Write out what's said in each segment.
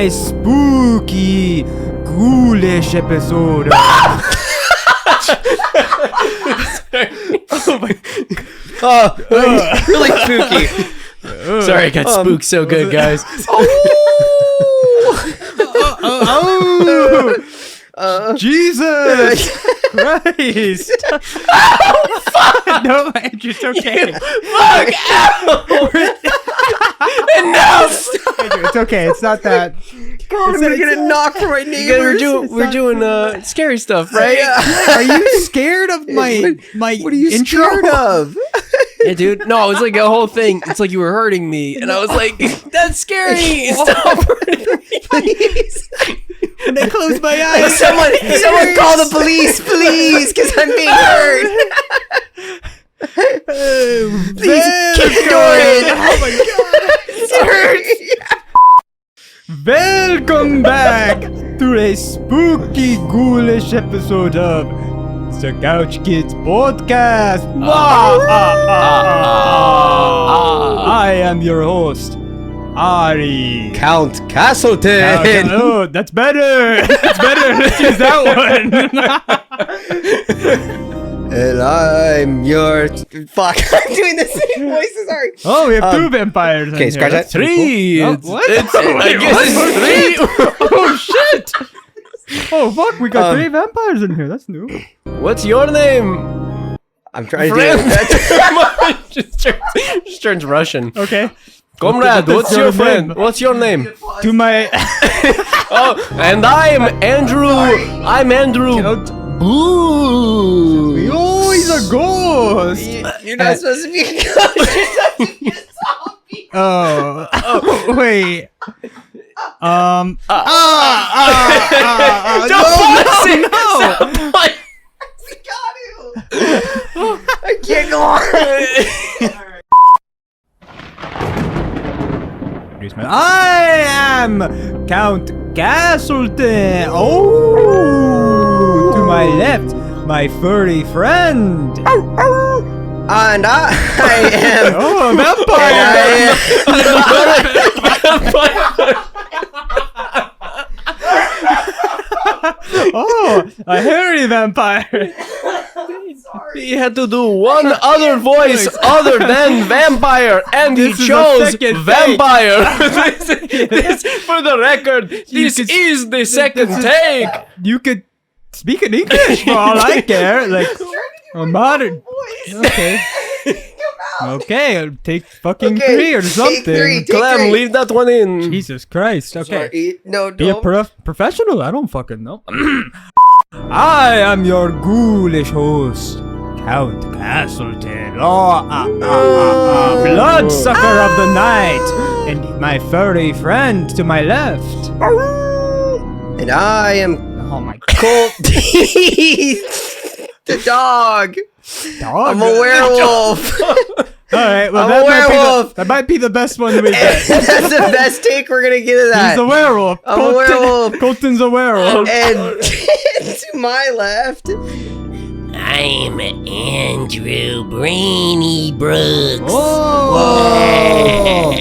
a spooky, ghoulish episode. Oh my God. Really spooky. Sorry, I got spooked so good, guys. Jesus Christ. No, Andrew, it's okay. Fuck out! Enough! Andrew, it's okay. It's not that. God, I'm gonna get a knock from my neighbors. We're doing scary stuff, right? Are you scared of my What are you intro? scared of? Yeah, dude. No, it was like a whole thing. It's like you were hurting me, and I was like, "That's scary! Stop hurting me, please!" And I close my eyes. Someone call the police, please, because I'm being hurt. Please kick the door in. Oh my God. It hurts. Welcome back to a spooky, ghoulish episode of the Couch Kids Podcast. I am your host, Ari. Count Castleton. Oh, that's better. That's better. Let's use that one. And I'm your... Fuck, I'm doing the same voices, sorry. Oh, we have two vampires. Okay, scratch that. Three. Oh, It's- what? it's- I guess it's three. Oh, shit. Oh, fuck. We got three vampires in here. That's new. What's your name? I'm trying to do it. just turns Russian. Okay. Comrade, What's what's your your friend? name? What's your name? To my... Oh, and I'm Andrew. I'm Andrew. Blue. Oh, he's a ghost. You're not supposed to be a ghost. You're supposed to be a zombie. Oh, wait. Don't no. I can't go on. I am Count Castleton. Oh, to my left, my furry friend. And I am... Oh, a vampire. Oh, a hairy vampire. He had to do one other voice other than vampire, and he This is chose the second vampire. this, for the record, this is the second take. You could speak in English for all I care. Like a modern. Okay. Okay, I'll take fucking Okay, three or take something. three. Clem, leave that one in. Jesus Christ. Okay. Sorry. No, Be a don't. professional? I don't fucking know. I am your ghoulish host, Count Castleton. Bloodsucker of the night. And my furry friend to my left. And I am Oh my Coltdee the Dog. dog. I'm a werewolf. Alright, well I'm that a might, werewolf. that might be the best one we get. That's the best take we're gonna get of that. He's a werewolf. I'm a werewolf. Colton's a werewolf. And to my left, I'm Andrew Brainy Brooks. Oh!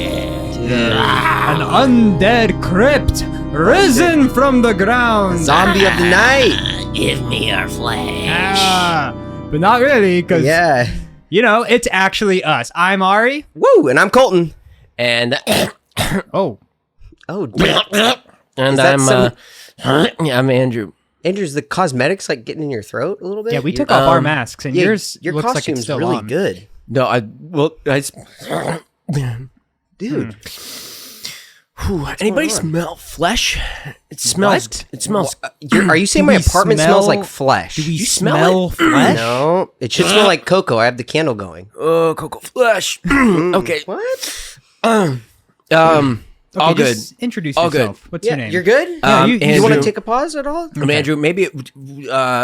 An undead crypt risen from the ground. zombie of the night. Give me your flesh. But not really, because, Yeah. you know, it's actually us. I'm Ari. Woo! And I'm Colton. And Oh. Oh, dude. and that I'm Andrew. Andrew's the cosmetics like getting in your throat a little bit? Yeah, we took off our masks, and Yeah, yours your looks like costume's it's still really on. good. No, Dude. Anybody going on? smell flesh? It smells. What? It smells. Are you saying Do my we apartment smell- smells like flesh? Do we You smell smell it? flesh? No, it should smell like cocoa. I have the candle going. Cocoa flesh. Okay. What? All good. Just introduce All good. yourself. What's your Yeah, name? you're good? Yeah, you you want to Andrew. take a pause at all? Andrew, maybe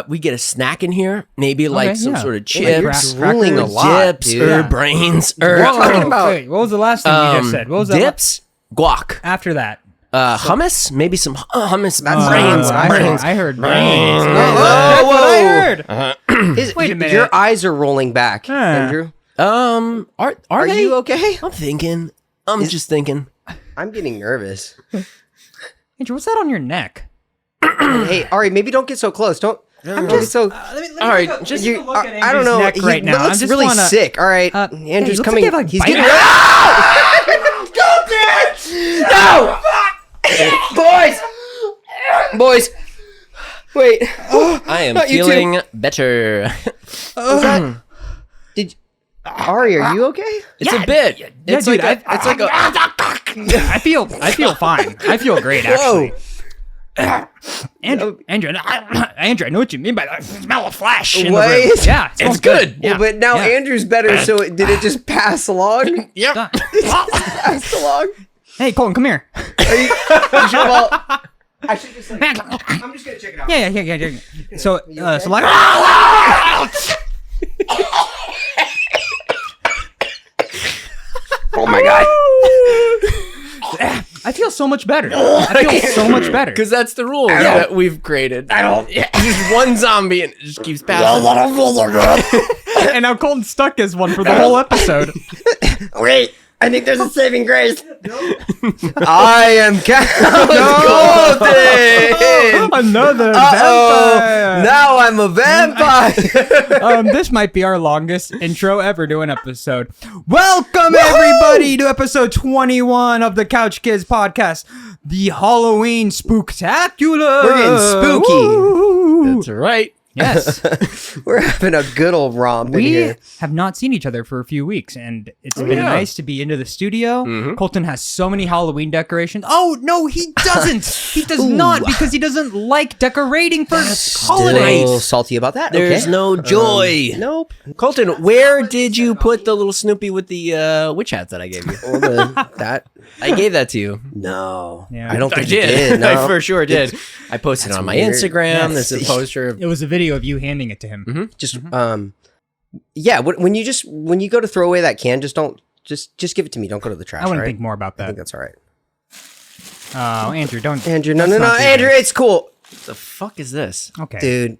we get a snack in here. Maybe like some yeah. sort of Like, you're chips, drooling a crackers, lot, dips, dude. or Yeah. brains, Whoa, or talking about- wait, what was the last thing you just said? What was that? dips, guac, After that? hummus, maybe some hummus, That's brains, I brains. heard brains. Brains. That's what I heard. Wait a minute. Your eyes are rolling back, Andrew. Are Are they? you okay? I'm thinking. I'm just thinking. I'm getting nervous. Andrew, what's that on your neck? Hey, Ari, maybe don't get so close. Don't get so. All right, just take a look at I don't know. Andrew's neck right He now. looks really sick. All right, Andrew's he looks coming. like he have, He's like, getting. bite- No, boys. Wait. I am Not you two. feeling better. Ari, are you okay? It's a bit. It's dude, like it's like a. I feel fine. I feel great, actually. Andrew, I know what you mean by that smell of flesh in the What? room. Yeah, it smells It's good. Yeah. Well, but now Yeah. Andrew's better. So did it just pass along? Yep. Pass along. Hey, Colton, come here. Are you sure? Well, I should just. I'm just gonna check it out. Yeah. So, so like, Oh my god. I feel so much better. I feel so much better. Because that's the rules that we've created. I don't. Just one zombie and it just keeps passing. And now Colton's stuck as one for the whole episode. Wait, I think there's a saving grace. I am Count Castleton. Another Uh-oh. vampire. Now I'm a vampire. This might be our longest intro ever to an episode. Welcome everybody to episode 21 of the Couch Kids podcast, the Halloween Spooktacular. We're getting spooky. Woo. That's right. Yes, We're having a good old romp in we here. have not seen each other for a few weeks, and it's been nice to be into the studio. Colton has so many Halloween decorations. Oh no, he doesn't. He does not, because he doesn't like decorating for holidays. Still salty about that. There's okay. no joy. Nope. Colton, where did you put the little Snoopy with the witch hat that I gave you? Well, that. I gave that to you. No. Yeah. I don't I think you did. did. No. I for sure did. I posted it on my weird. Instagram. Yes. There's a poster of. It was a video of you handing it to him. Just yeah. When you go to throw away that can, just give it to me. Don't go to the trash. I wouldn't right? think more about I that. think that's all right. Oh, Andrew, don't. Andrew, no, let's not do Andrew, this. it's cool, What the fuck is this? Okay. dude.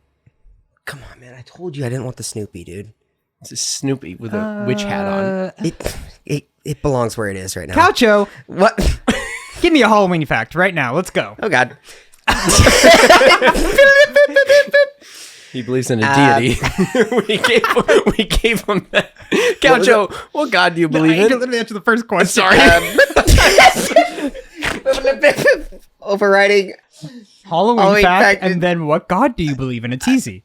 Come on, man. I told you I didn't want the Snoopy, dude. It's a Snoopy with a witch hat on. It belongs where it is right now. Coucho, What? give me a Halloween fact right now. Let's go. Oh God. He believes in a deity. we gave him that. Gaucho, what god do you believe in? Let me answer the first question. Sorry. Overriding. Halloween fact, fact and then what god do you believe in? It's easy.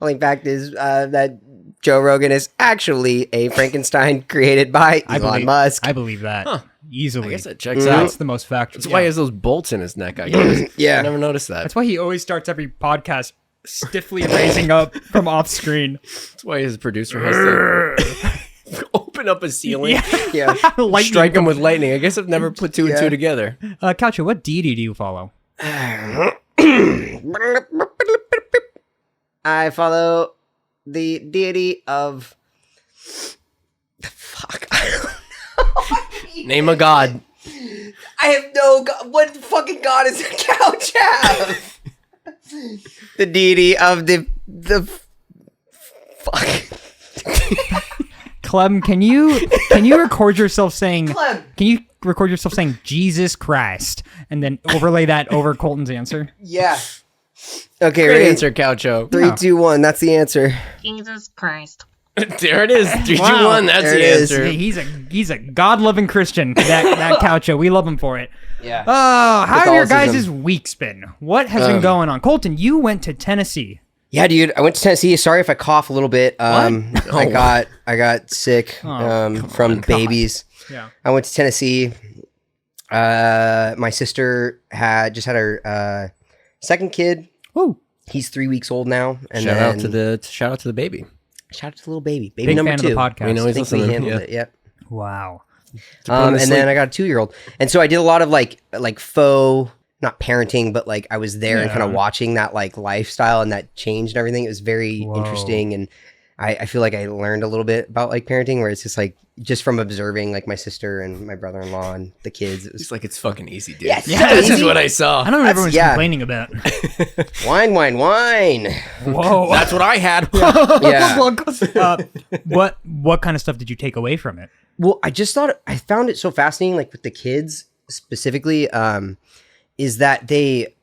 Only fact is that Joe Rogan is actually a Frankenstein created by Elon Musk. I believe that easily. I guess that checks That's out. the most factual. That's why he has those bolts in his neck, I guess. Yeah. I never noticed that. That's why he always starts every podcast stiffly raising up from off screen. That's why his producer has to open up a ceiling, Yeah. strike him with lightning. I guess I've never put two and two together. Coucho, what deity do you follow? I follow the deity of. Fuck. I don't know. Name a god. I have no god. What fucking god is the couch have? The deity of the. Fuck. Clem, can you record yourself saying? Clem. Can you record yourself saying Jesus Christ and then overlay that over Colton's answer? Yeah. Okay, Great ready? answer, Coucho. 3, 2, 1. That's the answer. Jesus Christ. There it is. 3, 2, 1. That's There the it is. answer. Hey, he's a God-loving Christian. That Coucho, we love him for it. Yeah. Oh, how have your Catholicism. guys' weeks been? What has been going on? Colton, you went to Tennessee. Yeah, dude. I went to Tennessee. Sorry if I cough a little bit. I got sick from babies. Yeah. I went to Tennessee. My sister had her second kid. Woo. He's 3 weeks old now. And Shout out to then- the baby. shout out to the little baby. Baby Big number fan 2. of the podcast. We know I he's think we listening. handled Yeah. it. Yep. Wow. And then I got a 2-year-old. And so I did a lot of like faux, not parenting, but like I was there and kind of watching that like lifestyle and that change and everything. It was very interesting. And I feel like I learned a little bit about like parenting, where it's just like, just from observing like my sister and my brother-in-law and the kids. It was It's like it's fucking easy, dude. Yes. Yeah, this is Easy. what I saw. I don't know what everyone's yeah. complaining about. wine. Whoa. That's what I had. Yeah. What kind of stuff did you take away from it? Well, I just thought I found it so fascinating, like with the kids specifically. is that they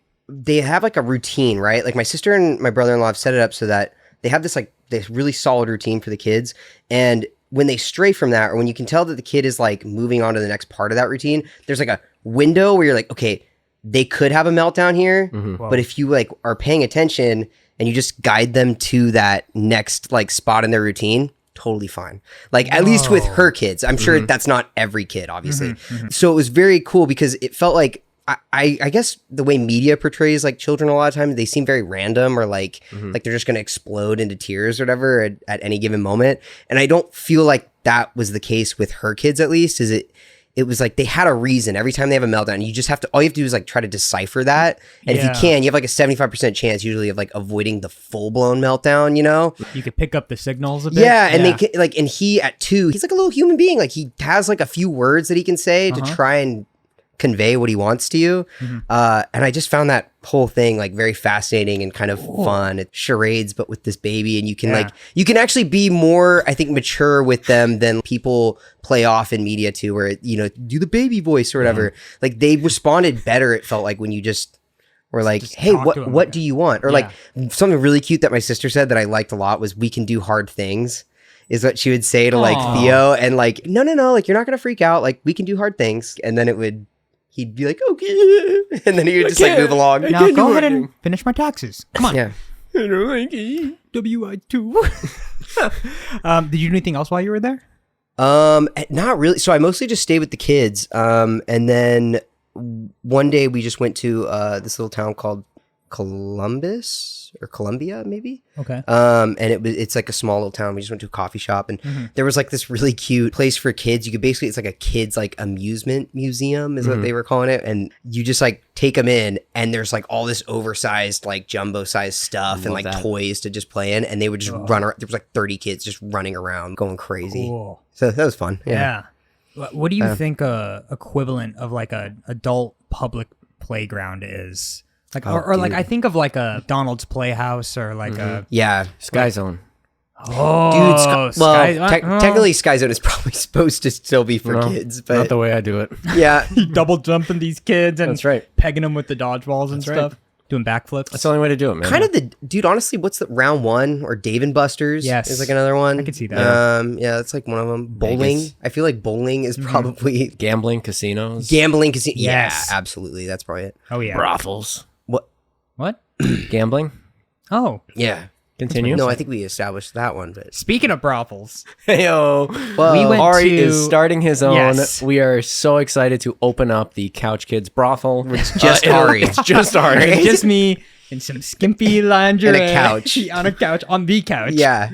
have like a routine, right? Like my sister and my brother-in-law have set it up so that they have this really solid routine for the kids. And when they stray from that, or when you can tell that the kid is like moving on to the next part of that routine, there's like a window where you're like, okay, they could have a meltdown here, but if you like are paying attention and you just guide them to that next like spot in their routine, totally fine. Like at least with her kids, I'm sure that's not every kid, obviously. So it was very cool because it felt like I guess the way media portrays like children a lot of times, they seem very random or like they're just going to explode into tears or whatever at any given moment. And I don't feel like that was the case with her kids, at least. It was like they had a reason every time they have a meltdown. You just have to, all you have to do is like try to decipher that. And if you can, you have like a 75% chance usually of like avoiding the full blown meltdown, you know? You could pick up the signals a bit. Yeah. And they can, like, and he at 2, he's like a little human being. Like he has like a few words that he can say to try and convey what he wants to you. And I just found that whole thing like very fascinating and kind of fun. It's charades, but with this baby, and you can like, you can actually be more, I think, mature with them than people play off in media too, where, you know, do the baby voice or whatever. Like they responded better, it felt like, when you just were like, just hey, what do you want? Or like something really cute that my sister said that I liked a lot was, we can do hard things, is what she would say to like Theo. And like, no, like you're not going to freak out. Like we can do hard things. And then he'd be like, okay. And then he would just like move along. Now go ahead and finish my taxes. Come on. Yeah. I don't like it. WI2. Did you do anything else while you were there? Not really. So I mostly just stayed with the kids. And then one day we just went to this little town called Columbia, maybe. Okay. And it's like a small little town. We just went to a coffee shop, and there was like this really cute place for kids. You could basically, it's like a kids like amusement museum is what they were calling it. And you just like take them in, and there's like all this oversized, like jumbo sized stuff and like toys to just play in. And they would just run around. There was like 30 kids just running around going crazy. Cool. So that was fun. Yeah. What do you think equivalent of like a adult public playground is? Like, or like I think of like a Donald's Playhouse or like a Sky Zone. Oh, dude. Technically, Sky Zone is probably supposed to still be for kids, but not the way I do it. Yeah, double jumping these kids and pegging them with the dodgeballs and stuff, doing backflips. That's the only way to do it, man. Kind of dude. Honestly, what's the round one or Dave and Buster's? Yes, is like another one. I can see that. Yeah, that's like one of them. Bowling. Vegas. I feel like bowling is probably gambling casinos. Yes. Yeah, absolutely. That's probably it. Oh yeah, brothels. What? Gambling? Oh. Yeah. Continue. No, I think we established that one. But speaking of brothels. Heyo. Well, Ari is starting his own. Yes. We are so excited to open up the Couch Kids brothel. It's just Ari. It's just Ari. It's just me in some skimpy lingerie. And a couch. On the couch. Yeah.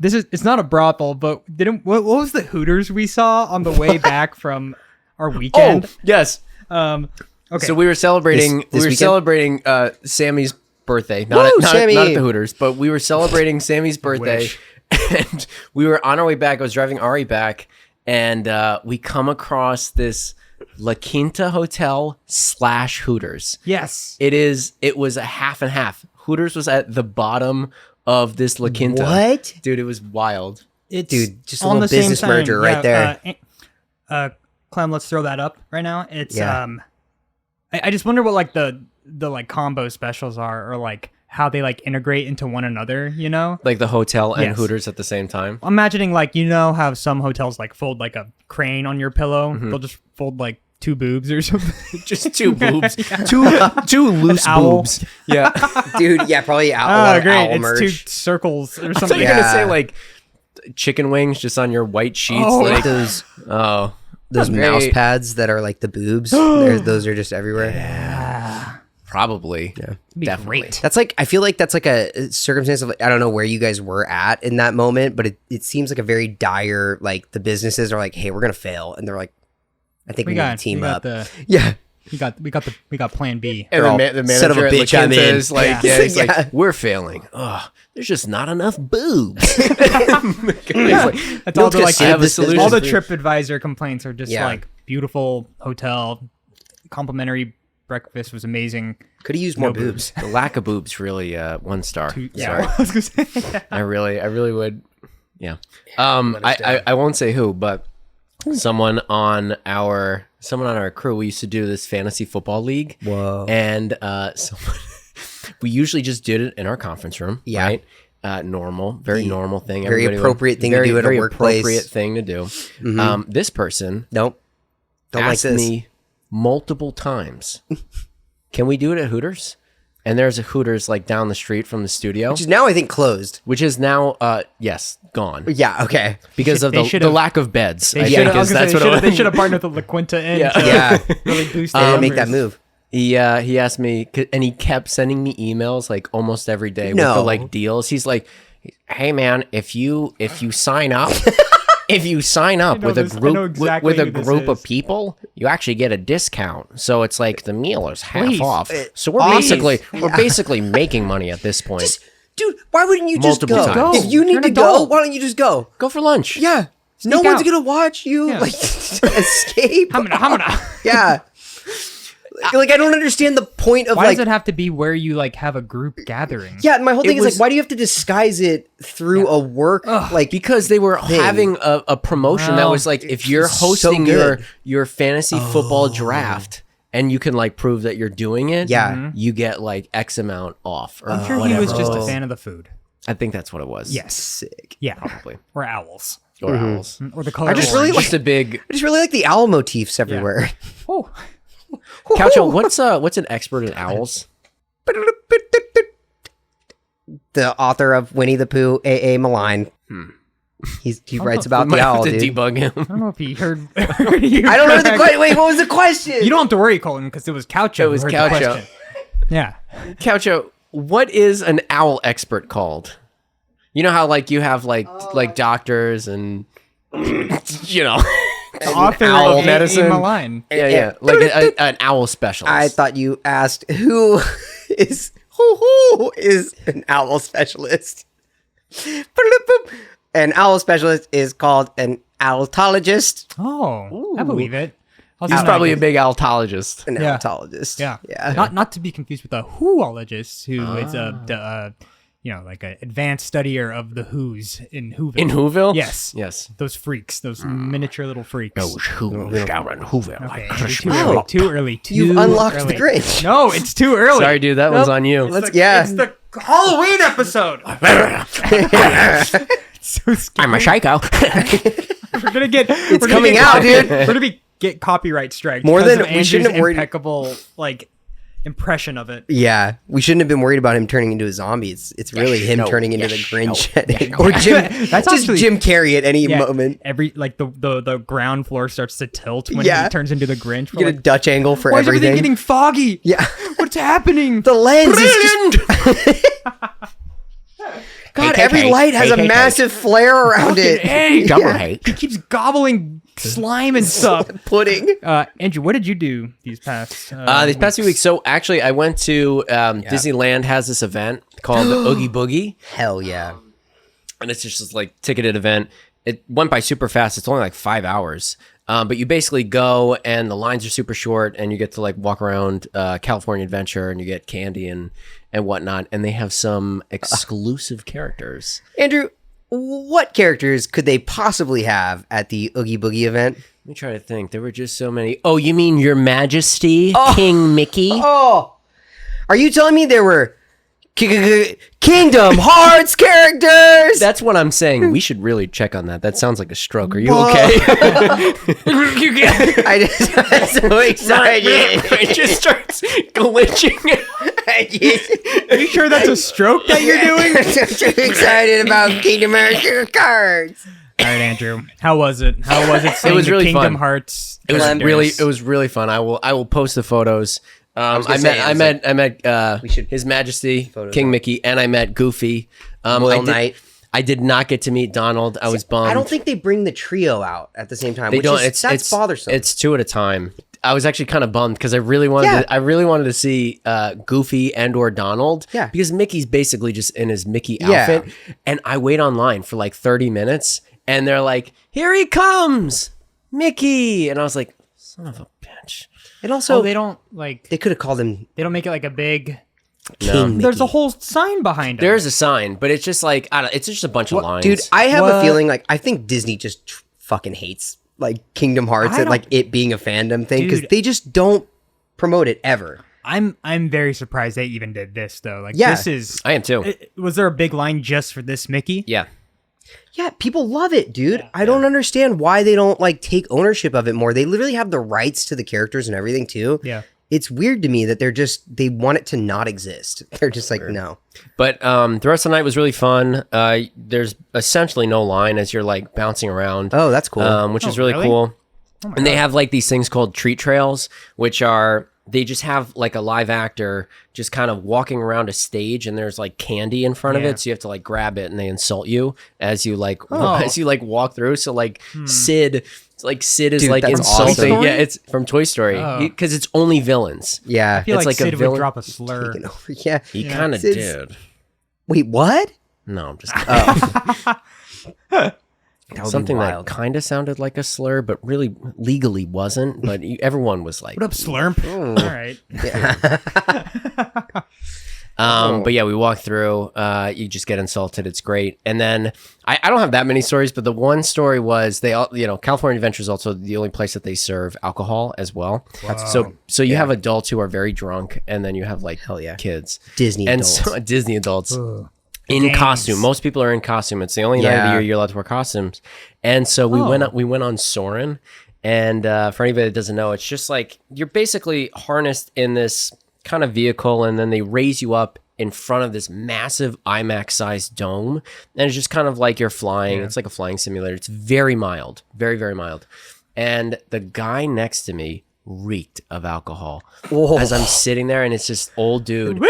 It's not a brothel, but what was the Hooters we saw on the way back from our weekend? Oh, yes. Okay. So we were celebrating. Sammy's birthday, not at the Hooters, but we were celebrating Sammy's birthday, and we were on our way back. I was driving Ari back, and we come across this La Quinta Hotel / Hooters. Yes, it was a half and half. Hooters was at the bottom of this La Quinta. What, dude? It was wild. Just a little business merger right there. Clem, let's throw that up right now. It's I just wonder what like the like combo specials are, or like how they like integrate into one another, you know? Like the hotel and Hooters at the same time. I'm imagining like, you know how some hotels like fold like a crane on your pillow? They'll just fold like 2 boobs or something. Just 2 boobs. two loose boobs. Yeah. Dude, yeah, probably great. It's merch. 2 circles or something. I thought you were gonna say like chicken wings just on your white sheets. Like those mouse pads that are like the boobs. Those are just everywhere. Yeah. Probably. Yeah. Definitely. Great. That's like, I feel like that's like a circumstance of, like, I don't know where you guys were at in that moment, but it seems like a very dire, like the businesses are like, hey, we're going to fail. And they're like, I think we need to team up. We got plan B. And the manager son of a bitch, I'm in. Is like, he's like, we're failing. There's just not enough boobs. That's all the like all the TripAdvisor complaints are just like beautiful hotel, complimentary breakfast was amazing. Could have used more boobs. The lack of boobs really 1 star. Sorry. I was gonna say. I really would. Yeah. I won't say who, but someone on our crew. We used to do this fantasy football league. Whoa. And we usually just did it in our conference room. Yeah. Right. Very normal thing. Very appropriate thing to do at a workplace. Appropriate thing to do. This person Don't asked like this. me multiple times, can we do it at Hooters? And there's a Hooters like down the street from the studio, Which is now, I think, closed. which is now, yes, gone Yeah, okay. because of They the should've- lack of beds. I They think is that's what it was. they should have partnered with the La Quinta Inn Yeah. to Yeah. really boost They the didn't make that numbers. move. He asked me, and he kept sending me emails like almost every day with No. the like deals. He's like, "Hey man, if you sign up, if you sign up with a group with a group of people, you actually get a discount. So it's like the meal is half Please. off. So we're basically making money at this point. Dude, why wouldn't you just Multiple go? times. If you You're need an to go, adult. why don't you just go? Go for lunch. Yeah. No Sneak one's out. gonna watch you Yeah. like escape. Hamana. Yeah. Like I don't understand the point of Why like does it have to be where you like have a group gathering? yeah, my whole thing is was- like why do you have to disguise it through a work like Because they were having a promotion that Wow. was like, if you're so hosting good. your fantasy football draft and you can like prove that you're doing it, Yeah. you get like X amount off or I'm sure whatever. he was just a fan of the food. I think that's what it was. Yes. sick. Yeah. Probably. Or owls. Or owls. Or the color. I just orange. really Just a big I just really like the owl motifs everywhere. Oh. Coucho, what's an expert in owls? The author of Winnie the Pooh, A.A. Malign. He writes about Might the have owl, to dude. debug him. I don't know if he heard. you I don't know the correct. question. Wait, what was the question? You don't have to worry, Colton, because it was Coucho. It was who heard the Coucho. question. Yeah. Coucho, what is an owl expert called? You know how like you have like doctors and you know The author owl of medicine. Malign. yeah like an owl specialist. I thought you asked who is an owl specialist. An owl specialist is called an owlologist. Oh, I believe it. He's probably a big owlologist. An Yeah. owlologist. Yeah. Yeah. Not to be confused with a whoologist, who is like an advanced studier of the Who's in Whoville. In Whoville? Yes. Yes. Those freaks, those miniature little freaks. Who's down in Whoville? Okay, Like too Christmas. early. Too early. Too You've unlocked early. the Grinch. No, it's too early. Sorry, dude. That one's on you. Let's yeah. It's the Halloween episode. So scary. I'm a psycho. We're gonna get. It's coming out, dude. We're gonna get copyright strike. More because than- of we shouldn't Andrew's have worried- impeccable like impression of it. Yeah, we shouldn't have been worried about him turning into a zombie. It's really him turning into the Grinch or Jim. That's just actually- Jim Carrey at any Yeah, moment. every like the ground floor starts to tilt when Yeah. he turns into the Grinch. Get a Dutch angle for Why is everything everything. getting foggy? Yeah, What's happening? the lens is just. God, KKK. every light has a KKK. massive flare around it. Hey, Double hate. he keeps gobbling slime and stuff. Pudding. Andrew, what did you do these past? These past few weeks. So actually, I went to Disneyland has this event called the Oogie Boogie, Hell yeah. and it's just this like ticketed event. It went by super fast. It's only like 5 hours. But you basically go and the lines are super short and you get to like walk around California Adventure and you get candy and whatnot. And they have some exclusive characters. Andrew, what characters could they possibly have at the Oogie Boogie event? Let me try to think. There were just so many. Oh, you mean Your Majesty, King Mickey? Oh, are you telling me there were Kingdom Hearts characters? That's what I'm saying. We should really check on that. That sounds like a stroke. Are you okay? I'm so excited. It just starts glitching. Are you sure that's a stroke that you're doing? I'm so excited about Kingdom Hearts cards. All right, Andrew. How was it? How was it? Seeing was the really Kingdom fun. Hearts. It was characters? really fun. I will post the photos. I met His Majesty Photos King up. Mickey, and I met Goofy. Royal Knight. I did not get to meet Donald. I was bummed. I don't think they bring the trio out at the same time. they which don't. Is, that's bothersome. It's two at a time. I was actually kind of bummed because I really wanted to see Goofy and or Donald. Yeah. Because Mickey's basically just in his Mickey Yeah. outfit, and I wait online for like 30 minutes, and they're like, "Here he comes, Mickey," and I was like, "Son of a bitch." and also, They don't like. they could have called him They don't make it like a big. King Mickey. There's a whole sign behind it. There's a sign, but it's just like it's just a bunch of lines. Dude, I have a What? feeling like I think Disney just fucking hates like Kingdom Hearts and like it being a fandom thing because they just don't promote it ever. I'm very surprised they even did this though. Like Yeah. this is I am too. Was there a big line just for this Mickey? Yeah. Yeah, people love it, dude. I don't understand why they don't like take ownership of it more. They literally have the rights to the characters and everything too. Yeah. It's weird to me that they want it to not exist. They're just like, no. But the rest of the night was really fun. There's essentially no line as you're like bouncing around. Oh, that's cool. Which is really cool. And they have like these things called treat trails, which are, they just have like a live actor just kind of walking around a stage and there's like candy in front of it. So you have to like grab it and they insult you as you like, as you like walk through. So like Sid is Dude, like that's insulting. awesome. Yeah, it's from Toy Story because it's only villains. Yeah. I feel It's like like a Sid villain- would drop a slur. Yeah. He kind of Sid's- did. Wait, what? No, I'm just kidding. That would Something be that wild. kind of sounded like a slur, but really legally wasn't. But everyone was like, What up, Slurp? All right. But yeah, we walked through. You just get insulted. It's great. And then I don't have that many stories, but the one story was they all, California Adventure is also the only place that they serve alcohol as well. So you have adults who are very drunk, and then you have like kids, Disney and adults. so Disney adults. In costume. Most people are in costume. It's the only night of the year you're allowed to wear costumes. And so we went on Soarin'. And for anybody that doesn't know, it's just like you're basically harnessed in this kind of vehicle, and then they raise you up in front of this massive IMAX sized dome. And it's just kind of like you're flying. It's like a flying simulator. It's very mild, very, very mild. And the guy next to me reeked of alcohol as I'm sitting there, and it's this old dude, and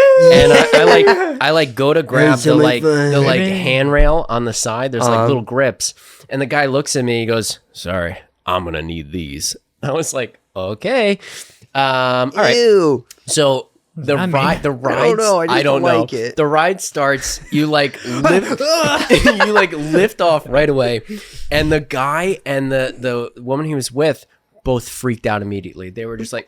I like go to grab the handrail on the side. There's like little grips, and the guy looks at me. He goes, "Sorry, I'm gonna need these." I was like, "Okay, all right." Ew. So the ride, I don't know. Like it. The ride starts. You like lift, you like lift off right away, and the guy and the woman he was with both freaked out immediately. They were just like,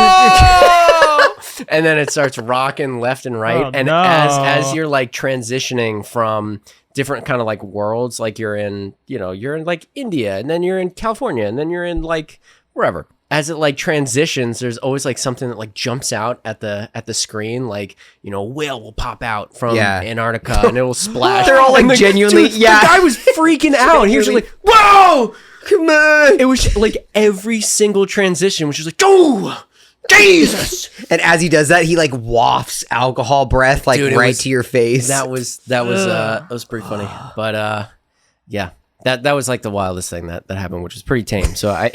oh, and then it starts rocking left and right. As you're like transitioning from different kind of like worlds, like you're in like India, and then you're in California, and then you're in like wherever. As it like transitions, there's always like something that like jumps out at the screen, like a whale will pop out from Antarctica and it will splash. They're all like genuinely, the guy was freaking out. He was just like, "Whoa, come on!" It was like every single transition was just like, "Oh, Jesus!" And as he does that, he like wafts alcohol breath like to your face. That was pretty funny. But yeah. That was like the wildest thing that happened, which was pretty tame. So I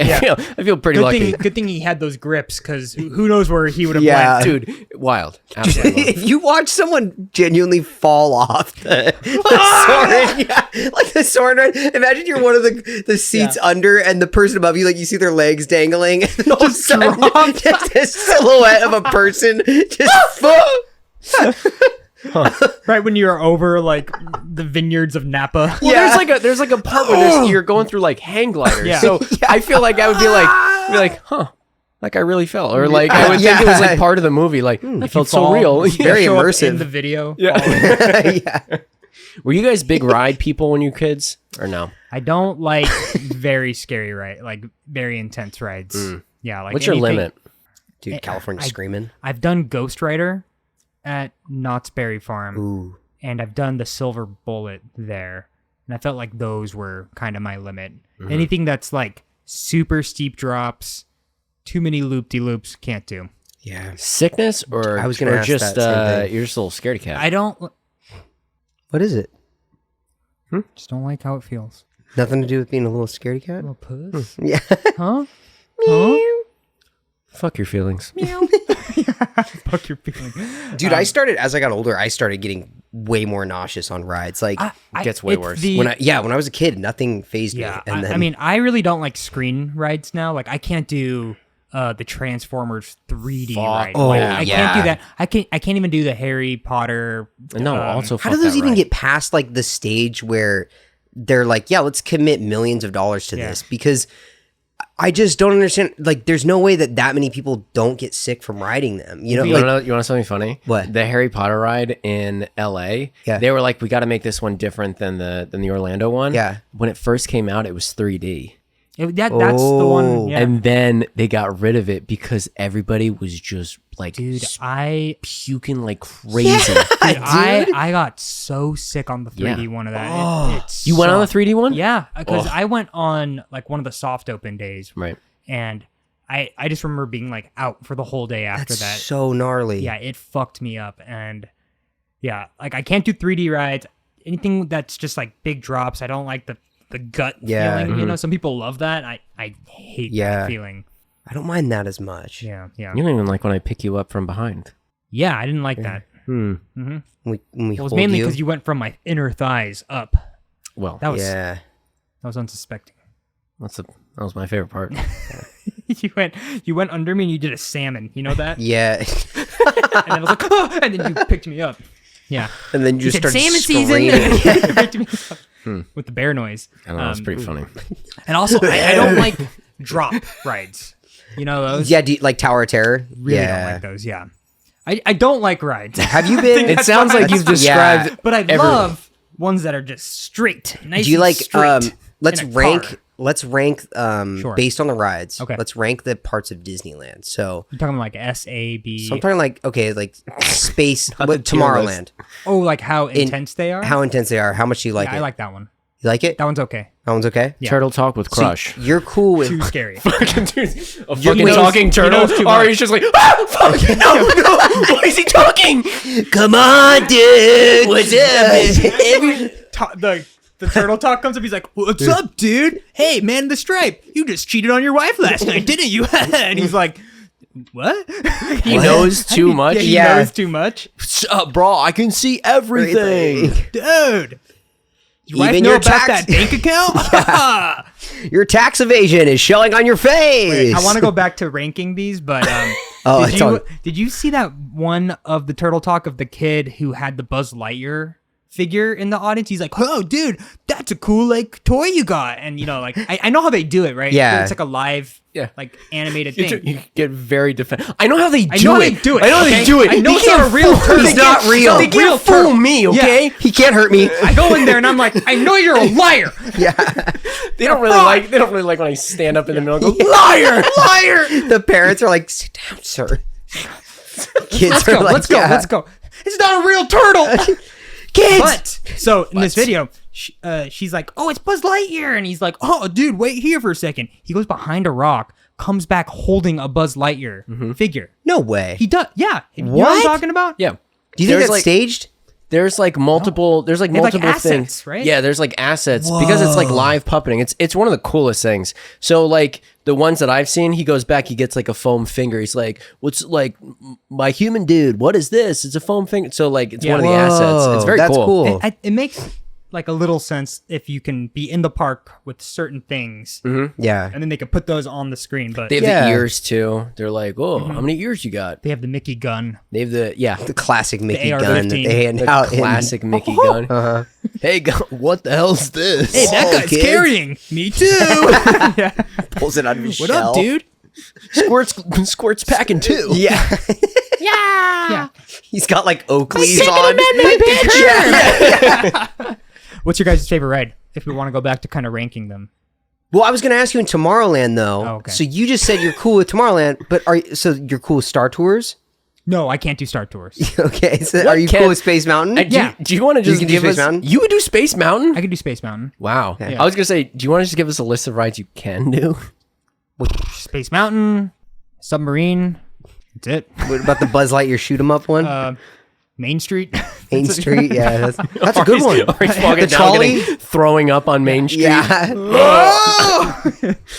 feel pretty lucky. Good thing he had those grips, because who knows where he would have went. Dude, wild. Absolutely wild. If you watch someone genuinely fall off the Soarin', like the Soarin' ride, imagine you're one of the seats under, and the person above you, like you see their legs dangling, and then all of a sudden, just a silhouette of a person just Right when you're over like the vineyards of Napa. Well, there's like a part where you're going through like hang gliders. Yeah. So I feel like I would be like, huh, like I really fell, or like I would think it was like part of the movie. Like it felt so real. Very Show up immersive in the video. yeah. Were you guys big ride people when you were kids, or no? I don't like very scary like very intense rides. Yeah, like What's your limit? Dude, California Screaming. I've done Ghost Rider at Knott's Berry Farm. Ooh. And I've done the Silver Bullet there. And I felt like those were kind of my limit. Anything that's like super steep drops, too many loop-de-loops, can't do. Yeah. Sickness, or I was gonna ask just that same thing. you're just a little scaredy cat. I don't What is it? just don't like how it feels. Nothing to do with being a little scaredy cat? Little puss. Yeah. Huh? Huh? Fuck your feelings. Fuck your feeling. Dude, as I got older, I started getting way more nauseous on rides. Like, It gets way worse. when I was a kid, nothing fazed Yeah, me. And I mean, I really don't like screen rides now. Like, I can't do the Transformers 3D ride. Oh, Like, yeah. I can't do that. I can't even do the Harry Potter. No, also how fuck do those that even ride. get past like the stage where they're like, yeah, let's commit millions of dollars to this? Because I just don't understand. Like, there's no way that many people don't get sick from riding them. You know, You want to know something funny? What? The Harry Potter ride in LA. Yeah. They were like, we got to make this one different than the Orlando one. Yeah. When it first came out, it was 3D. That's the one. Yeah. And then they got rid of it because everybody was just like, Dude, puking like crazy. I got so sick on the 3D one of that. You went on the 3D one? Yeah, because I went on like one of the soft open days. Right. And I just remember being like out for the whole day after That's that. so gnarly. Yeah, it fucked me up. And yeah, like I can't do 3D rides. Anything that's just like big drops. I don't like the gut feeling. You know, some people love that. I hate that feeling. I don't mind that as much. Yeah. You don't even like when I pick you up from behind. Yeah, I didn't like that. When we It was hold mainly you. because you went from my inner thighs up. Well, That was unsuspecting. that was my favorite part. You went under me and you did a salmon. You know that? Yeah. And I was like, oh! And then you picked me up. Yeah. And then you just said, started salmon screaming. season. You picked me up with the bear noise. I don't know, it's pretty funny. And also, I don't like drop rides. You know those? Yeah, like Tower of Terror. Really don't like those. Yeah. I don't like rides. Have you been? It sounds like you've described. But I love ones that are just straight. Nice. Do you and like? straight Let's in a rank. car. Let's rank. Sure. Based on the rides. Okay. Let's rank the parts of Disneyland. So. You're talking like S-A-B. So I'm talking like like space. Not What the tier Tomorrowland? Oh, like how intense they are? How intense they are? How much do you like yeah, it? I like that one. You like it? That one's okay. That one's okay. Yeah. Turtle talk with So Crush. you're cool with. Too scary. A fucking knows- talking he turtle. knows too Or much. he's just like, fuck, no, why is he talking? Come on, dude. What's The turtle talk comes up. He's like, "What's up, dude? Hey, man in the stripe, you just cheated on your wife last night, didn't you?" And he's like, "What?" He knows too much. He Yeah. knows too much, Bro, I can see everything. dude. Your wife Even know your about tax- that bank account? Your tax evasion is showing on your face. I want to go back to ranking these, but Oh, did you see that one of the turtle talk of the kid who had the Buzz Lightyear figure in the audience? He's like, "Oh, dude, that's a cool like toy you got," and you know, like I know how they do it, right? Yeah. It's like a live, like animated thing. You get very defensive. I know how they do I know how it. they do it. I know how okay? they do it. I know They it's not can't a real fool- turtle. He's not real. They can't fool me, okay? He can't hurt me. I go in there and I'm like, "I know you're a liar." Yeah. They don't really like when I stand up in the middle and go, liar, liar. The parents are like, "Sit down, sir." Kids Let's are go. like, Let's go. "Yeah." Let's go. It's not a real turtle. Kids. But so in this video, she's like, "Oh, it's Buzz Lightyear," and he's like, "Oh, dude, wait here for a second." He goes behind a rock, comes back holding a Buzz Lightyear figure. No way. He does, yeah. You know what What? I'm talking about? Yeah. Do you think There's that's like- staged? There's like multiple. There's like They have, like, multiple assets, things, right? Yeah, there's like assets because it's like live puppeting. It's one of the coolest things. So like the ones that I've seen, he goes back, he gets like a foam finger. He's like, "What's like my human dude? What is this? It's a foam finger." So like it's one of the assets. It's very That's cool. It makes like a little sense if you can be in the park with certain things, Yeah. and then they can put those on the screen. But They have Yeah. the ears too. They're like, "Oh, how many ears you got?" they have the Mickey gun. They have the The classic Mickey gun that AR-15. they hand the out. classic Mickey gun. Uh-huh. Hey, what the hell's this? Hey, that Oh, guy's kids. carrying me too. Yeah. Pulls it out of his What shell. up, dude? Squirt's packing too. Yeah. Yeah. He's got like Oakley's on. What's your guys' favorite ride? If we want to go back to kind of ranking them. Well, I was going to ask you in Tomorrowland though. Oh, okay. So you just said you're cool with Tomorrowland, but you're cool with Star Tours? No, I can't do Star Tours. Okay. So What are you can- cool with Space Mountain? Yeah. Do you want to just can do give Space us? Mountain? You would do Space Mountain? I could do Space Mountain. Wow. Yeah. I was gonna say, do you want to just give us a list of rides you can do? Space Mountain, submarine. That's it. What about the Buzz Lightyear shoot 'em up one? Main Street. Main Street. Yeah, that's a good one. Or he's walking The down trolley? getting- throwing up on Main Street. Yeah.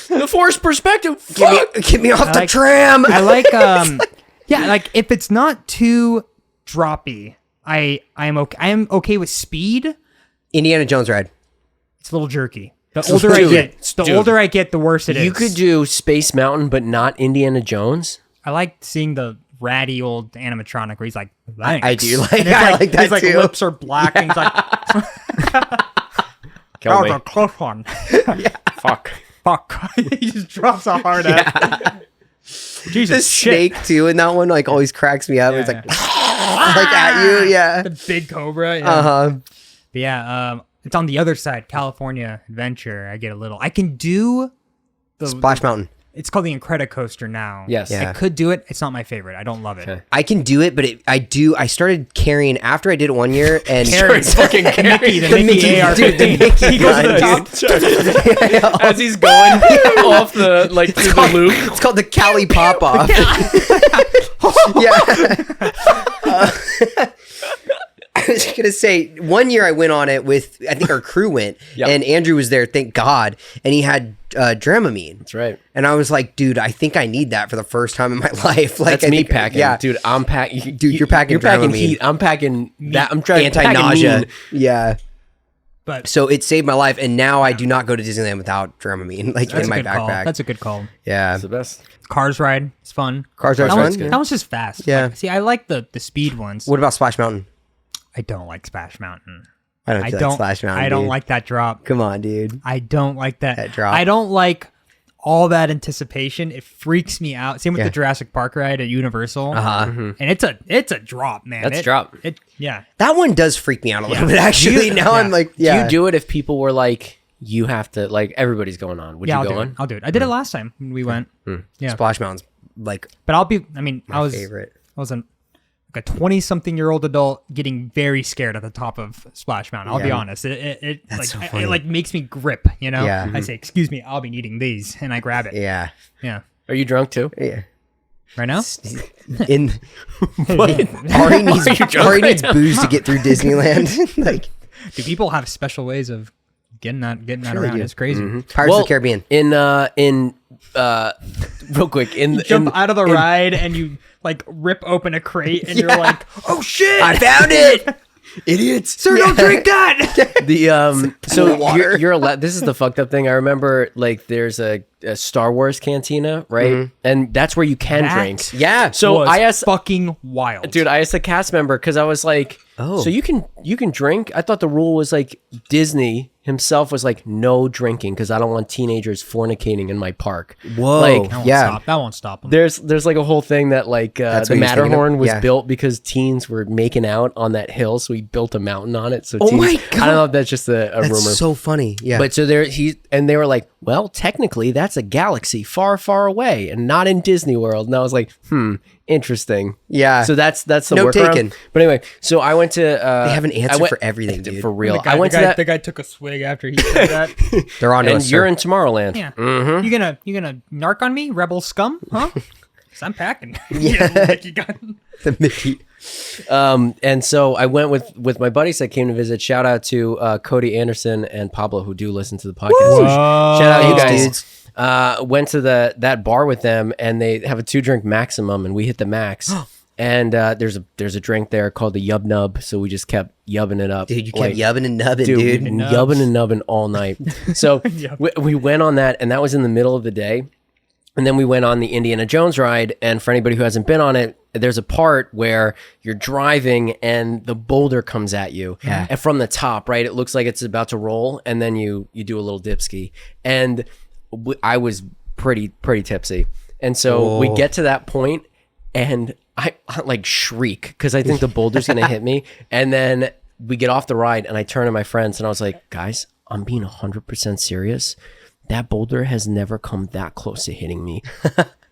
The forced perspective. Get me off the like- tram. I like yeah, like if it's not too droppy, I am okay with speed. Indiana Jones ride. It's a little jerky. The older I get, older I get, the worse it is. You could do Space Mountain, but not Indiana Jones. I like seeing the ratty old animatronic where he's like, thanks. I do like- And it's I like that his too. lips are black and he's like, Kill that me. was a close one. Fuck. fuck. He just drops a hard F. Jesus, The snake too, and that one like always cracks me up. Yeah, It's like, like at you, yeah. The big cobra. Yeah. But yeah, it's on the other side, California Adventure. I get a little. I can do the Splash Mountain. It's called the Incredicoaster now. Yes. Yeah. I could do it. It's not my favorite. I don't love it. Okay. I can do it, but I started carrying after I did it one year, and Fucking Mickey, the The Mickey Mickey, AR-15. dude, the Mickey He goes to the gun, top. as he's going off the like through the loop. It's called the Cali Pop Off. Yeah. I was gonna say, one year I went on it with, I think our crew went, Yep. and Andrew was there, thank God, and he had Dramamine. That's right. And I was like, dude, I think I need that for the first time in my life. Like, That's I me think- packing. Yeah, Dude, I'm packing. Dude, you're packing You're packing Dramamine. heat. I'm packing that. I'm trying anti-nausea. Yeah. But So it saved my life, and now I do not go to Disneyland without Dramamine, like that's in a my good call. backpack. That's a good call. Yeah. It's the best. Cars ride. It's fun. Cars Ride's that one's fun? That one's just fast. Yeah. Like, see, I like the speed ones. What about Splash Mountain? I don't like Splash Mountain. I don't like Splash Mountain. I don't dude. like that drop. Come on, dude. I don't like that. That drop. I don't like all that anticipation. It freaks me out. Same with the Jurassic Park ride at Universal. And it's a drop, man. That's a drop. Yeah. That one does freak me out a little bit, actually. Now I'm like, yeah. Do you do it if people were like, you have to, like, everybody's going on? Would you I'll go do on? it. I'll do it. I did it last time when we went. Yeah. Splash Mountain's like But I was favorite. I was like a 20-something-year-old adult getting very scared at the top of Splash Mountain. I'll be honest. It That's like so funny. it like makes me grip, you know? Yeah. I say, "Excuse me, I'll be needing these." And I grab it. Yeah. Yeah. Are you drunk too? Yeah. Right now? In Ari needs booze to get through Disneyland. Like Do people have special ways of getting that Sure they around? do. It's crazy. Pirates of the Caribbean. In real quick, Jump out of the ride and you like rip open a crate and you're like, "Oh shit! I found it. Idiots. Sir, don't drink that." the so water. you're allowed. This is the fucked up thing. I remember like there's a Star Wars cantina, right? And that's where you can That drink. Yeah. So Was I asked, fucking wild, dude, I asked the cast member because I was like, Oh. so you can drink? I thought the rule was like Disney himself was like no drinking because I don't want teenagers fornicating in my park. Whoa. Like Yeah. That won't stop them. there's like a whole thing that like That's the what he was thinking of? Matterhorn was Yeah. built because teens were making out on that hill, so he built a mountain on it. So Oh teens, my I God. don't know if that's just a That's rumor. so funny. Yeah. But so they were like, well, technically that's a galaxy far, far away and not in Disney World. And I was like, interesting. Yeah. So that's the Note workaround. taken. But anyway, so I went to. They have an I answer went- for everything, dude. For real. The I went to that. The guy took a swig after he said that. They're on to And us, you're sir. in Tomorrowland. Yeah. You gonna narc on me, rebel scum? Huh? 'Cause I'm packing. Like you got. The Mickey. And so I went with my buddies that came to visit. Shout out to Cody Anderson and Pablo who do listen to the podcast. So shout out you Thanks, guys. Went to that bar with them and they have a 2-drink maximum and we hit the max. And there's a drink there called the Yub Nub, so we just kept yubbing it up. Dude, you kept yubbing and nubbing, Dude, dude. we've been yubbing and nubbing all night. So we went on that, and that was in the middle of the day. And then we went on the Indiana Jones ride, and for anybody who hasn't been on it, there's a part where you're driving and the boulder comes at you. Yeah. And from the top, right? It looks like it's about to roll, and then you do a little dip ski. And I was pretty tipsy. And so we get to that point, and I like shriek because I think the boulder's gonna hit me. And then we get off the ride and I turn to my friends and I was like, guys, I'm being 100% serious. That boulder has never come that close to hitting me.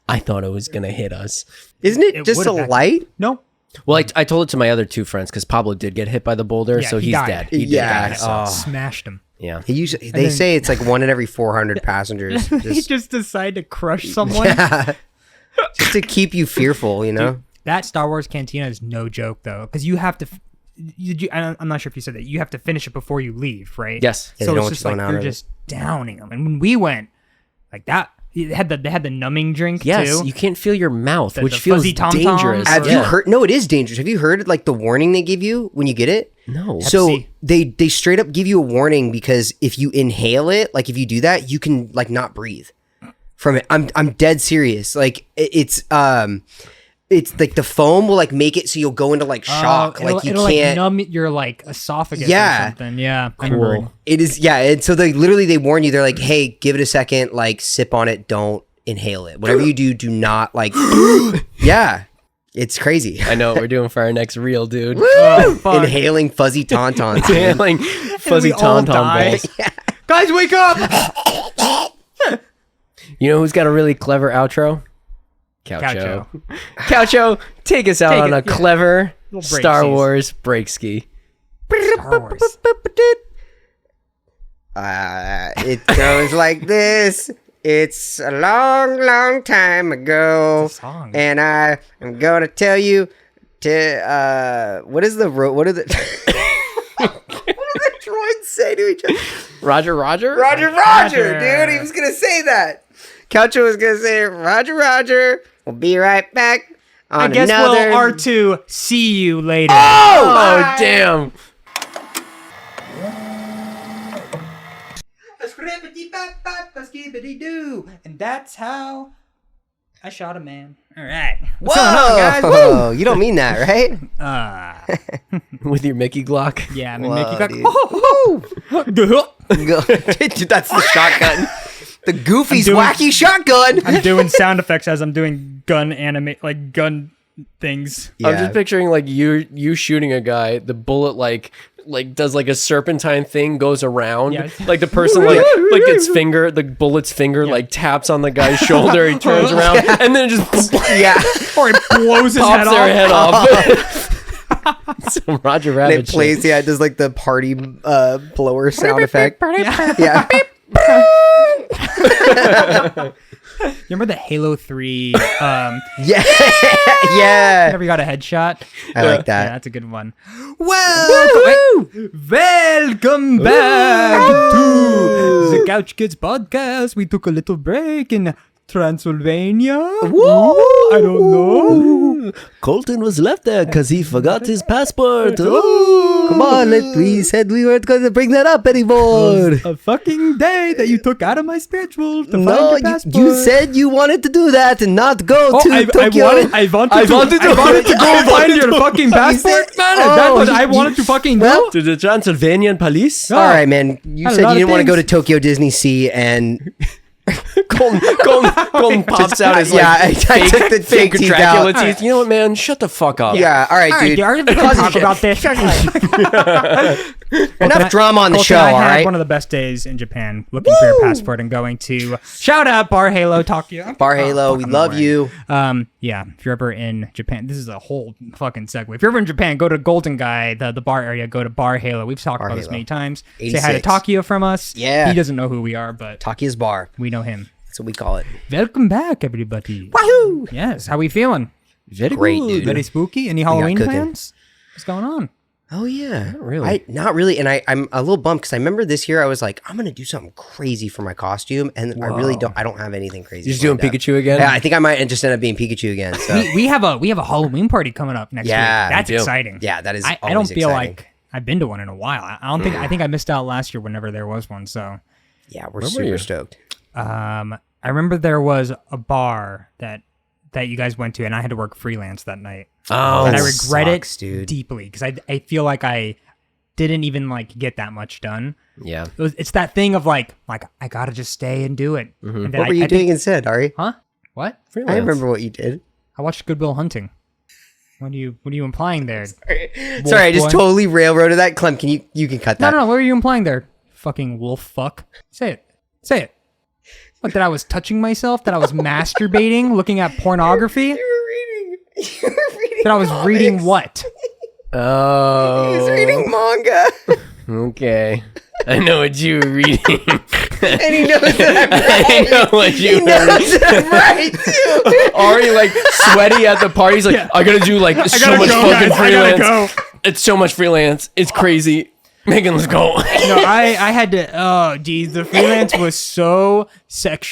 I thought it was gonna hit us. Isn't it just a would've actually- light? No. Well, I told it to my other 2 friends because Pablo did get hit by the boulder, Yeah, so he he's died. dead. He did Yeah. die, so, Smashed him. yeah. He usually, they say it's like 1 in every 400 passengers. He just decided to crush someone. Just to keep you fearful, you know? That Star Wars cantina is no joke though, because you have to. I'm not sure if you said that. You have to finish it before you leave, right? Yes. Yeah, they So don't it's want just you like going out you're of it. just downing them. And when we went, like that, they had the numbing drink Yes, too. you can't feel your mouth, which the feels fuzzy tom-toms. dangerous. Have Yeah. you heard? No, it is dangerous. Have you heard like the warning they give you when you get it? No. So Pepsi. they straight up give you a warning because if you inhale it, like if you do that, you can like not breathe from it. I'm dead serious. Like it's it's like the foam will like make it so you'll go into like shock, like you it'll can't like numb your like esophagus or something. Yeah, cool. It is, yeah. And so they warn you. They're like, hey, give it a second, like sip on it, don't inhale it. Whatever you do not like. Yeah, it's crazy. I know what we're doing for our next reel, dude. Inhaling fuzzy tauntauns. Inhaling fuzzy tauntaun balls. Yeah. Guys, wake up! You know who's got a really clever outro? Coucho. Coucho, take us out on a clever Star Wars break ski. Star Wars. It goes like this. It's a long, long time ago, It's a song. and I am gonna tell you to what are the what do the droids say to each other? Roger. Roger, Roger. dude. He was gonna say that. Coucho was gonna say, Roger. We'll be right back. I guess we'll R2 see you later. Oh, damn. And that's how I shot a man. All right. What's going on, guys? Whoa, you don't mean that, right? With your Mickey Glock. Yeah, I mean, Whoa, Mickey got. Dude, that's the shotgun. The Goofy's wacky shotgun. I'm doing sound effects as I'm doing gun things. Yeah. I'm just picturing like you shooting a guy. The bullet like does like a serpentine thing, goes around. Yeah. Like the person like its finger, the bullet's finger like taps on the guy's shoulder. He turns around and then it just Or it blows his pops their head off. off. So Roger And Rabbit it plays, shit. it does like the party blower sound effect. Yeah. You remember the Halo 3? Yeah. Yeah. Never got a headshot. I like that. Yeah, that's a good one. Welcome back to the Couch Kids podcast. We took a little break in Transylvania. I don't know. Colton was left there because he forgot his passport. Come on, we said we weren't going to bring that up anymore. A fucking day that you took out of my schedule to No, find your passport. you said you wanted to do that and not go to Tokyo. I wanted to go find your fucking passport, man. Is that what I wanted to fucking do? To the Transylvanian police? All right, man. You Had a said lot you of didn't want to go to things. Tokyo Disney Sea and... Colton pops out his I fake, took the fake teeth Dracula out. teeth. You know what, man? Shut the fuck up. Yeah, all right, dude. Are we going to talk about this? Enough drama on the show, I all had right? one of the best days in Japan looking for your passport and going to shout out Bar Halo Tokyo. Bar Halo, we love you. Yeah, if you're ever in Japan, this is a whole fucking segue. If you're ever in Japan, go to Golden Guy, the bar area, go to Bar Halo. We've talked about this many times. Say hi to 86. Tokyo from us. Yeah. He doesn't know who we are, but Takia's Bar. we know him. That's what we call it. Welcome back, everybody. Wahoo! Yes, how we feeling? Very Great, good. dude. Very spooky? Any Halloween cooking. plans? What's going on? Oh, yeah. Not really. Not really. And I'm a little bummed because I remember this year I was like, I'm going to do something crazy for my costume. And I really don't. I don't have anything crazy. You just doing lined up. Pikachu again? Yeah, I think I might just end up being Pikachu again. So. We have a Halloween party coming up next week. That's we do. exciting. Yeah, that is I always don't feel exciting. like I've been to one in a while. I don't think I think I missed out last year whenever there was one. So Yeah, we're were super you? stoked. I remember there was a bar that you guys went to, and I had to work freelance that night. Oh, and I that regret sucks, it dude. deeply because I feel like I didn't even like get that much done. yeah. It's that thing of like I gotta just stay and do it. And then What were you doing instead, Ari? Huh? What? I remember what you did. I watched Good Will Hunting. What are you implying there? Sorry, I just boy. totally railroaded that. Clem, you can cut that. No. What are you implying there? Fucking wolf fuck. Say it. Say it. What, that I was touching myself? That I was masturbating? Looking at pornography? You were reading. That I was reading what? Oh. He was reading manga, Okay. I know what you were reading. and he knows that I'm right. I know what you He were knows reading. that I'm right too. Already like sweaty at the party. He's like, I gotta do like so much fucking freelance. It's so much freelance. It's crazy. Megan, let's go. No, I had to. Oh, geez, the freelance was so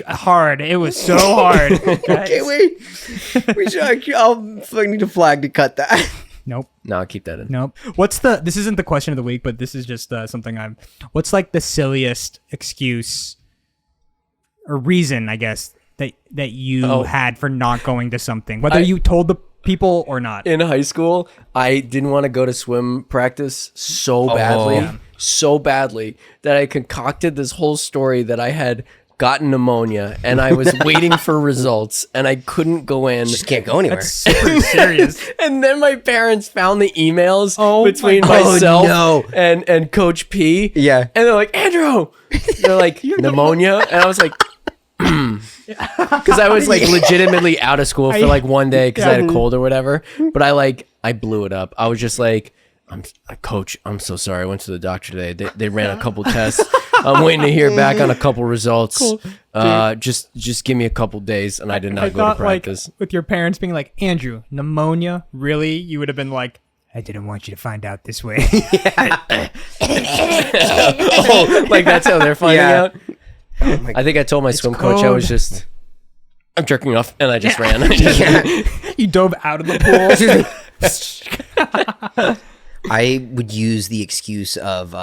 hard. It was so hard. Okay, wait. I'll fucking need a flag to cut that. Nope. No, I'll keep that in. Nope. This isn't the question of the week, but this is just something what's like the silliest excuse or reason, I guess, that you had for not going to something? Whether you told the people or not. In high school, I didn't want to go to swim practice so badly that I concocted this whole story that I had gotten pneumonia and I was waiting for results and I couldn't go in. Just can't go anywhere. That's super serious. And then my parents found the emails between myself and Coach P. Yeah. And they're like, Andrew. They're like, pneumonia? And I was like, because I was like legitimately out of school for like one day because I had a cold or whatever. But I blew it up. I was just like, Coach, I'm so sorry. I went to the doctor today. They ran a couple tests. I'm waiting to hear back on a couple results. Cool. Just give me a couple days, and I did not go to practice. Like, with your parents being like, Andrew, pneumonia? Really? You would have been like, I didn't want you to find out this way. Like that's how they're finding out. Oh I think I told my swim coach I was I'm jerking off, and I just ran. You dove out of the pool. I would use the excuse of,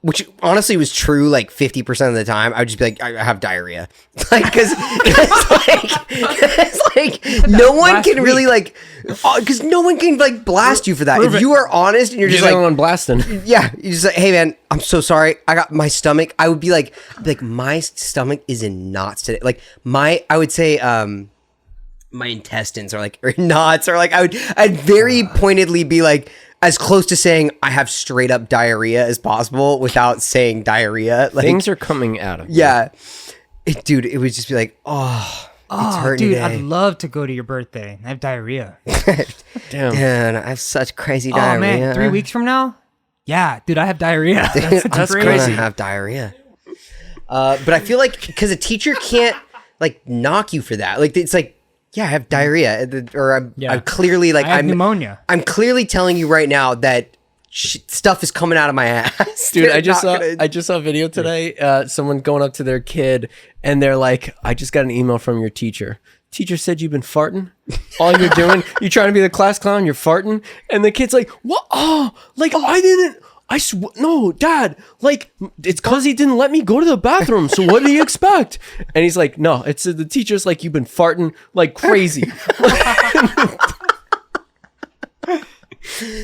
which honestly was true like 50% of the time. I would just be like, I have diarrhea. Like, cause no one can really like, cause no one can like blast you for that. If you are honest and you're just like, on blasting. Yeah. You're just like, hey man, I'm so sorry. I got my stomach. I would be like, my stomach is in knots today. Like I would say, my intestines are like or knots or like I'd very pointedly be like, as close to saying I have straight up diarrhea as possible without saying diarrhea. Like, things are coming out of yeah. Dude, it would just be like, it's hurting dude, today. I'd love to go to your birthday. I have diarrhea. Damn. Man, I have such crazy diarrhea. Oh man, 3 weeks from now? Yeah, dude, I have diarrhea. That's crazy. I have diarrhea. But I feel like because a teacher can't like knock you for that. Like it's like, yeah, I have diarrhea, or I'm clearly like I have pneumonia. I'm clearly telling you right now that stuff is coming out of my ass, dude. I just saw a video today. Someone going up to their kid, and they're like, "I just got an email from your teacher. Teacher said you've been farting. All you're doing, you're trying to be the class clown. You're farting." And the kid's like, "What? Oh, like I didn't." No, Dad, like, it's because he didn't let me go to the bathroom, so what do you expect? And he's like, no, it's the teacher's like, you've been farting like crazy.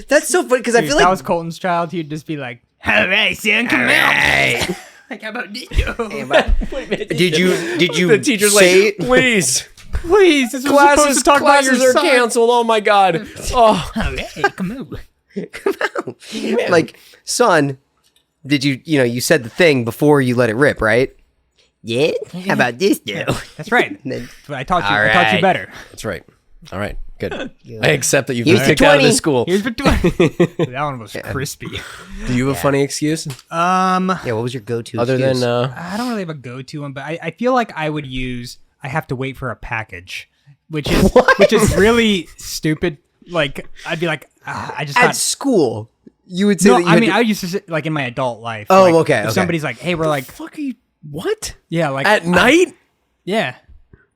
That's so funny, because I feel like... If that was Colton's child, he'd just be like, all right, son, come out. Like, how about this? Did you the teacher's say like, please, this was supposed to talk about your classes are son. canceled, oh my God. Oh. All right, come on. Like, son, did you said the thing before you let it rip, right? Yeah. How about this now? That's right. I taught you better. That's right. All right. Good. I accept that you've been kicked out of this school. Here's for 20. That one was crispy. Do you have a funny excuse? Yeah, what was your go-to Other excuse? than I don't really have a go-to one, but I feel like I would use I have to wait for a package, which is really stupid. Like I'd be like, I just at got school. You would say no. that you I mean, I used to say, like in my adult life. Oh, like, okay. If somebody's like, hey, we're like, fuck are you? What? Yeah, like at night? Yeah.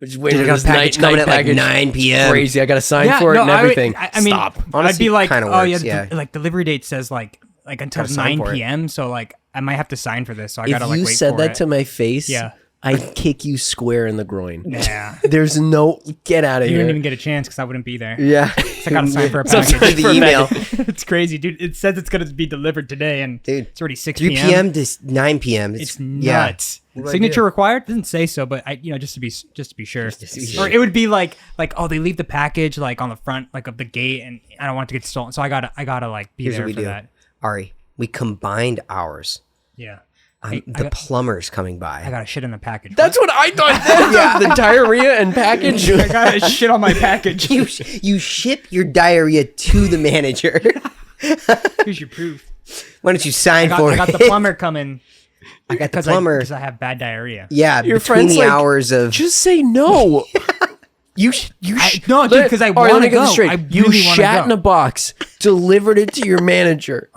Just waiting Dude, I got a package coming at like 9 p.m. Crazy. I got to sign for it and everything. I mean, Stop. Honestly, I'd be like, kinda oh works, yeah, yeah. like delivery date says like until Gotta sign 9 for it. p.m. So like I might have to sign for this. So I If gotta like you wait said for that it. to my face, Yeah. I'd kick you square in the groin. Yeah. There's no get out of You here. wouldn't even get a chance because I wouldn't be there. Yeah. So I gotta sign for a Subscribe package. to the email. It's crazy, dude. It says it's gonna be delivered today, and Dude, it's already 6 3 p.m. to 9 p.m. It's yeah. nuts. Signature required? Doesn't say so, but I, just to be sure. to be sure. Or it would be like, oh, they leave the package like on the front like of the gate, and I don't want it to get stolen, so I gotta like be Here's there what we for do. that. Ari, we combined hours. Yeah. The plumber's coming by. I got shit in the package. That's what I thought. The diarrhea and package. I got shit on my package. You ship your diarrhea to the manager. Here's your proof. Why don't you sign for I it? got the plumber coming. I got the plumber. Because I have bad diarrhea. Yeah, Your between friend's the like, hours of... Just say no. No, dude, because I want to go. You really shat wanna in a box, delivered it to your manager,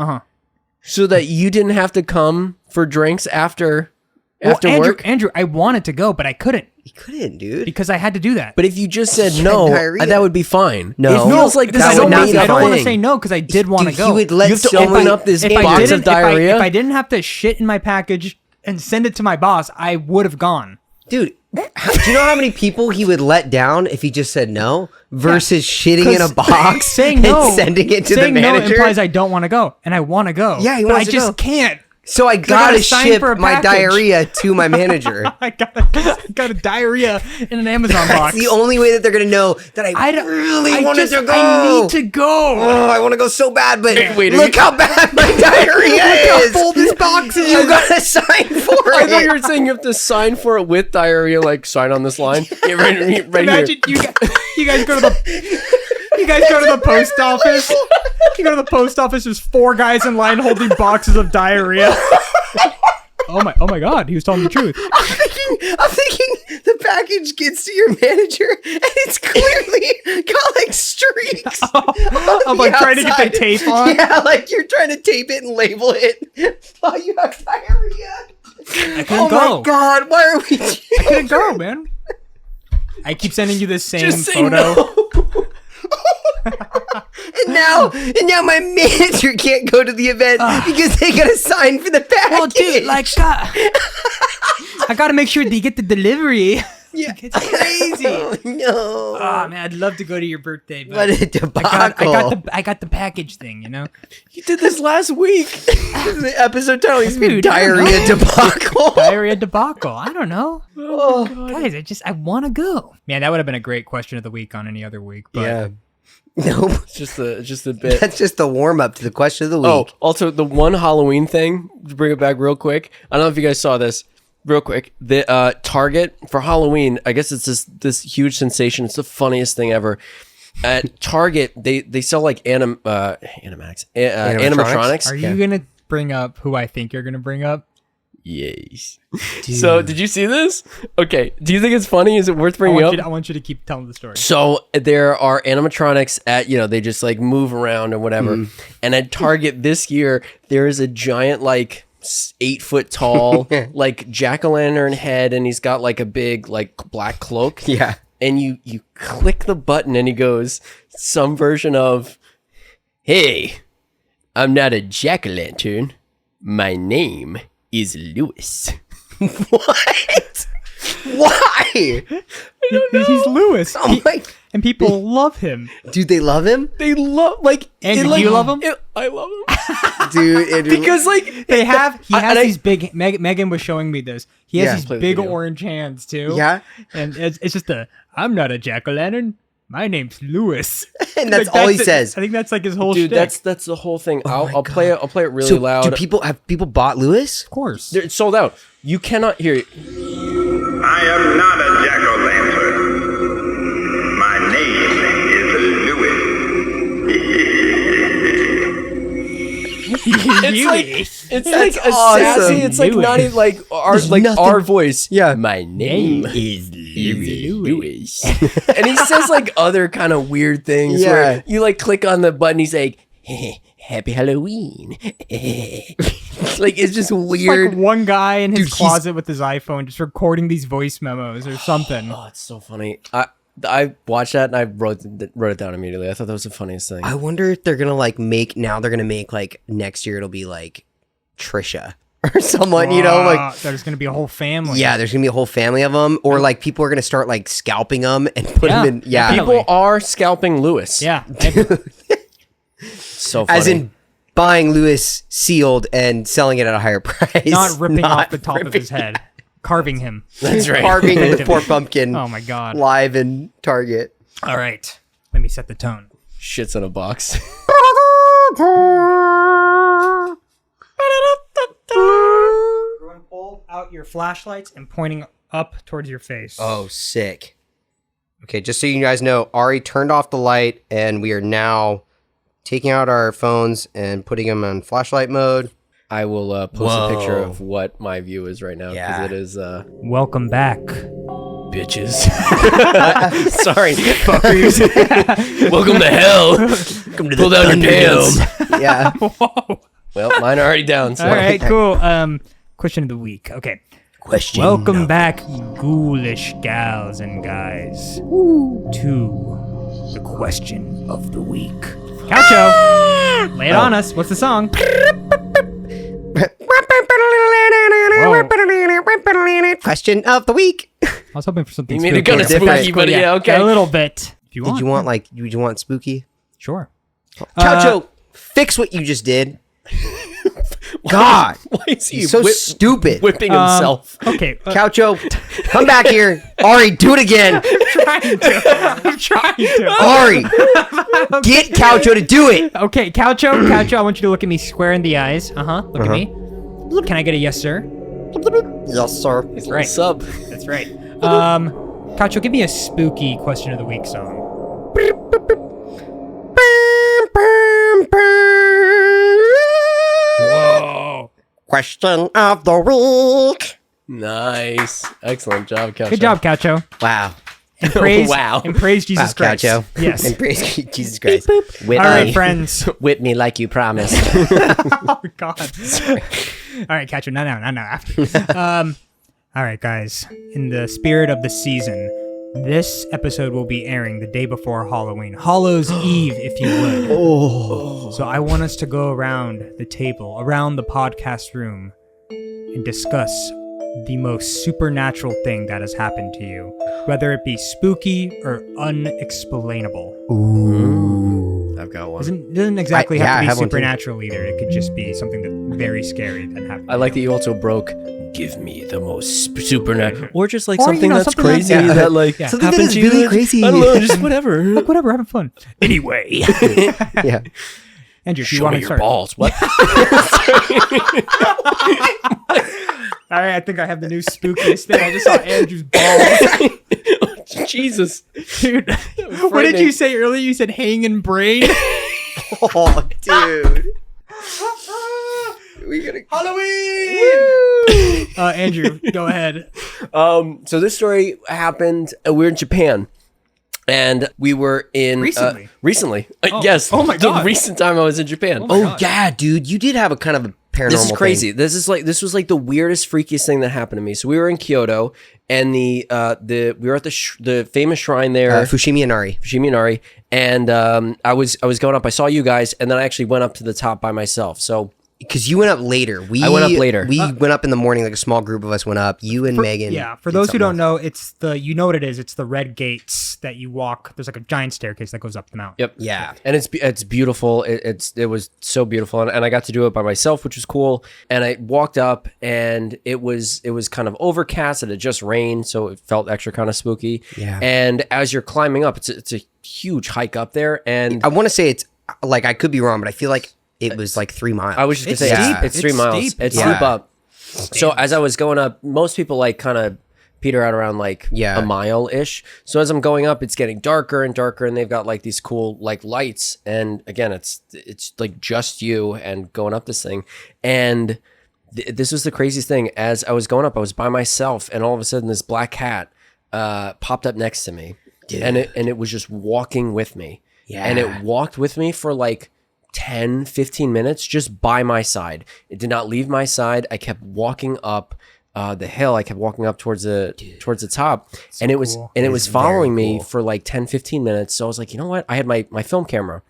so that you didn't have to come for drinks after work. Andrew, I wanted to go, but I couldn't You couldn't, dude. because I had to do that. But if you just said You no, had diarrhea. that would be fine. No. It feels like this That is would a not made be up I don't want to thing. say no because I did want to Dude, go. he would let You have to someone... open up this If I box of didn't- diarrhea. If I didn't have to shit in my package and send it to my boss, I would have gone. Dude, Do you know how many people he would let down if he just said no versus shitting in a box saying no, and sending it to the saying manager? No implies I don't want to go, and I want to go. Yeah, he but wants I to just go. can't. So I gotta gotta sign ship for a my package. diarrhea to my manager. I got a diarrhea in an Amazon box. That's the only way that they're gonna know that I really wanted to go. I need to go. Oh, I want to go so bad, but Wait, look how bad my diarrhea is. Look how full this box is. You gotta sign for I thought you it. were saying you have to sign for it with diarrhea, like sign on this line. Yeah, right Imagine here. you guys go to the post office. You go to the post office. There's 4 guys in line holding boxes of diarrhea. Oh my God! He was telling the truth. I'm thinking the package gets to your manager and it's clearly got like streaks. I'm like trying to get the tape on. Yeah, like you're trying to tape it and label it while you have diarrhea. I couldn't go. My God, why are we? I couldn't go, man. I keep sending you this same Just say photo. no. And now my manager can't go to the event because they gotta sign for the package. Well, dude, like, I gotta make sure they get the delivery. Yeah. It's crazy. Oh, no. Oh man, I'd love to go to your birthday, but What a debacle. I got the package thing, you know. You did this last week. The episode title is Dude, I don't Diarrhea Debacle. Diarrhea debacle. I don't know. Oh, Guys, I want to go. Man, that would have been a great question of the week on any other week. But yeah. Nope. Just a bit. That's just the warm up to the question of the Oh, week. also the one Halloween thing, to bring it back real quick. I don't know if you guys saw this real quick. The Target for Halloween, I guess it's this huge sensation. It's the funniest thing ever. At Target, they sell like animatronics. are you gonna bring up who I think you're gonna bring up? Yes. So, did you see this? Okay. Do you think it's funny? Is it worth bringing up? I want you to keep telling the story. So there are animatronics at, they just like move around or whatever. And at Target this year, there is a giant, like 8-foot tall, like jack-o'-lantern head. And he's got like a big, like black cloak. Yeah. And you click the button and he goes some version of, "Hey, I'm not a jack-o'-lantern. My name is Lewis." What? Why? He's Lewis. Oh my. And people love him. Dude, they love him? They love, like... And like, you love him? I love him. Dude, Because, like... He has I- these big... Megan was showing me this. He has Yeah. these Play the big video. orange hands, too. Yeah. And it's just I'm not a jack-o'-lantern. My name's Lewis. And that's Like, all he it. says. I think that's like his whole Dude, shtick. that's the whole thing. my I'll play it. I'll play it really So, loud. have people bought Lewis? Of course. It's sold out. You cannot hear it. I am not a jack-o'-lantern. My name is Lewis. It's like a awesome. sassy. It's like not even like our voice. Yeah. My name is Lewis. And he says like other kind of weird things. Yeah. Where you like click on the button. He's like, "Happy Halloween." Like it's just It's weird. like one guy in his Dude, closet with his iPhone just recording these voice memos or something. Oh, it's so funny. I watched that and I wrote it down immediately. I thought that was the funniest thing. I wonder if they're gonna like make like next year it'll be like Trisha or someone, like there's gonna be a whole family. yeah, there's gonna be a whole family of them, or like people are gonna start like scalping them and put Yeah. them in. Yeah, People- People are scalping Lewis. Yeah. So funny. as in buying Lewis sealed and selling it at a higher price, Not ripping off Not the top of ripping- his head. Carving him. That's right. carving the poor pumpkin. Oh my God. Live in Target. All right. Let me set the tone. Shit's in a box. Everyone pull out your flashlights and pointing up towards your face. Oh, sick. Okay, just so you guys know, Ari turned off the light, and we are now taking out our phones and putting them on flashlight mode. I will post a picture Whoa. of what my view is right now because Yeah. it is Welcome back. bitches. Sorry, fuckers. Welcome to hell. Pull down your pants. Yeah. Whoa. Well, mine are already down. So. All right, cool. Question of the week. Okay. Question. Welcome back, ghoulish gals and guys, to the question of the week. Calcio, lay it on us. What's the song? Question of the week. I was hoping for something. You mean to go to spooky, but yeah, okay. A little bit. If you want. Did you want spooky? Sure. Caucho, fix what you just did. God, Why is he he's so stupid. whipping himself? Okay. Caucho, come back here. Ari, do it again. I'm trying to. Ari, get Caucho to do it. Okay, Caucho, I want you to look at me square in the eyes. Look at me. Can I get a yes, sir? Yes, sir. That's right. Sub. That's right. Caucho, give me a spooky question of the week song. Whoa. Question of the week. Nice. Excellent job, Couch. Good job, Caucho. Wow. And praise, Wow. And praise Jesus Wow, Christ. Caucho. Yes. And praise Jesus Christ. Whip All right, me. friends. Whip me like you promised. Oh, God. All right, Caucho. Not now. After. All right, guys. In the spirit of the season, this episode will be airing the day before Halloween. Hallows Eve, if you would. So I want us to go around the table, around the podcast room, and discuss the most supernatural thing that has happened to you, whether it be spooky or unexplainable. I've got one. Doesn't exactly I have to have be one too. supernatural either. It could just be something that's very scary that happened. I like that you also broke. Give me the most supernatural, or just like Or, something you know, that's something crazy that- that like Yeah. Something that happened is to you. really crazy. I don't know, just whatever. Like, whatever, having fun. Anyway, Yeah. Andrew, if you Show want me to your start. balls. What? All right, I think I have the new spookiest thing. I just saw Andrew's balls. Jesus, Dude, what did you say earlier? You said hanging brain? Oh, dude. We gotta Halloween! Andrew, go ahead. So this story happened. We're in Japan, and we were in Recently? Yes. Oh my God. The recent time I was in Japan. Oh yeah, dude. You did have a kind of a paranormal This is crazy. thing. This was like the weirdest, freakiest thing that happened to me. So we were in Kyoto, and we were at the famous shrine there, Fushimi Inari. Fushimi Inari, and I was going up. I saw you guys, and then I actually went up to the top by myself. So Because you went up later. I went up later. We went up in the morning, like a small group of us went up. You and Megan. Yeah, for did those who something don't else. know, it's you know what it is. It's the red gates that you walk. There's like a giant staircase that goes up the mountain. Yep. Yeah. And it's beautiful. It was so beautiful, and I got to do it by myself, which was cool. And I walked up, and it was kind of overcast. It had just rained, so it felt extra kind of spooky. Yeah. And as you're climbing up, it's a huge hike up there, and I want to say it's like, I could be wrong, but I feel like it was like 3 miles. I was just gonna It's say steep. it's 3 It's miles. steep. It's Yeah. steep up. So as I was going up, most people like kind of peter out around like Yeah. a mile ish. So as I'm going up, it's getting darker and darker, and they've got like these cool like lights. And again, it's like just you and going up this thing. And this was the craziest thing. As I was going up, I was by myself, and all of a sudden this black cat popped up next to me, and it was just walking with me. Yeah. And it walked with me for like 10, 15 minutes just by my side. It did not leave my side. I kept walking up the hill. I kept walking up towards the top, and it was cool. and it was following me cool. for like 10, 15 minutes. So I was like, you know what? I had my film camera,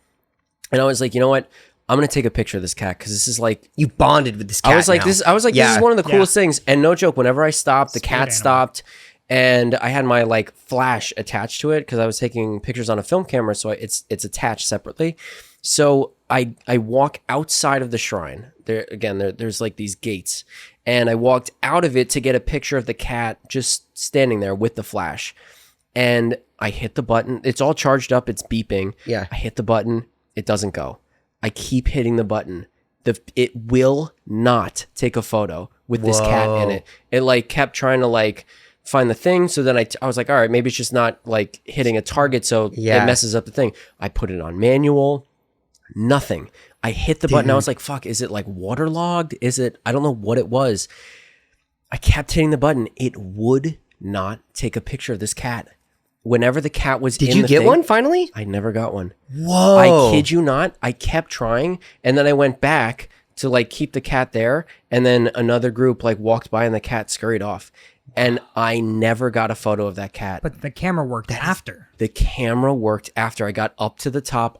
and I was like, you know what? I'm gonna take a picture of this cat because this is like you bonded with this cat. I was like now. this. I was like Yeah. this is one of the coolest things. And no joke, whenever I stopped, the Spirit cat animal. stopped. And I had my like flash attached to it because I was taking pictures on a film camera, so it's attached separately. So I walk outside of the shrine. There's like these gates, and I walked out of it to get a picture of the cat just standing there with the flash. And I hit the button. It's all charged up. It's beeping. Yeah. I hit the button. It doesn't go. I keep hitting the button. It will not take a photo with this cat in it. It like kept trying to like find the thing. So then I was like, all right, maybe it's just not like hitting a target, so it messes up the thing. I put it on manual. Nothing. I hit the button. I was like, fuck, is it like waterlogged? Is it, I don't know what it was. I kept hitting the button. It would not take a picture of this cat. Whenever the cat was in the Did you get thing, one finally? I never got one. Whoa. I kid you not. I kept trying, and then I went back to like keep the cat there, and then another group like walked by and the cat scurried off. And I never got a photo of that cat. But the camera worked after. The camera worked after I got up to the top.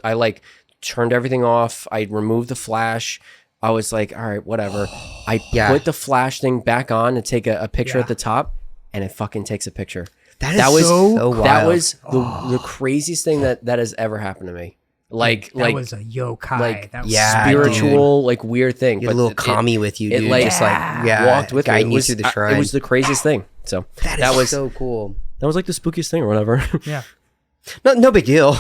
I like turned everything off. I removed the flash. I was like, all right, whatever. I put the flash thing back on to take a picture at the top. and it fucking takes a picture. That was so wild. That was the craziest thing that has ever happened to me. Like was a yokai. Like that was spiritual, like weird thing. You had a little commie with you, dude. It like just like walked with me. Guiding you through the shrine. It was the craziest thing. So that was so cool. That was like the spookiest thing or whatever. Yeah. No big deal.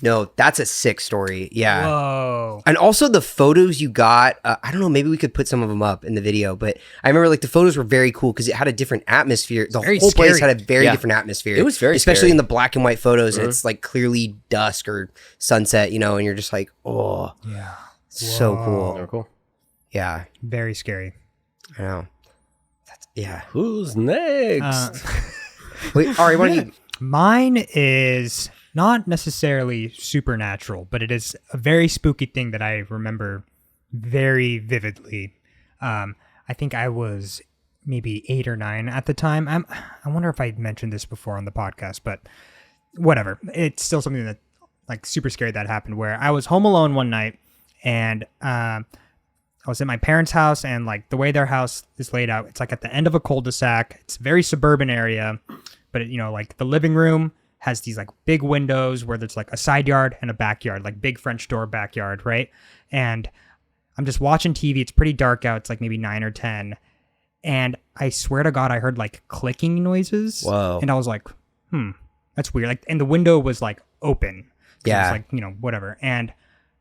No, that's a sick story. Yeah. Whoa. And also the photos you got, I don't know, maybe we could put some of them up in the video, but I remember like the photos were very cool because it had a different atmosphere. The whole place had a very different atmosphere. It was very especially scary. in the black and white photos. And it's like clearly dusk or sunset, you know, and you're just like, oh, Yeah. so cool. They were cool. Yeah. Very scary. I know. Yeah. Who's next? Wait, Ari, why don't you? Mine is not necessarily supernatural, but it is a very spooky thing that I remember very vividly. I think I was maybe 8 or 9 at the time. I wonder if I mentioned this before on the podcast, but whatever. It's still something that like super scary that happened where I was home alone one night and I was at my parents' house, and like the way their house is laid out, it's like at the end of a cul-de-sac. It's a very suburban area. But, you know, like the living room has these like big windows where there's like a side yard and a backyard, like big French door backyard, right? And I'm just watching TV. It's pretty dark out. It's like maybe 9 or 10. And I swear to God, I heard like clicking noises. Whoa. And I was like, that's weird. Like, and the window was like open. Yeah. It was like, you know, whatever. And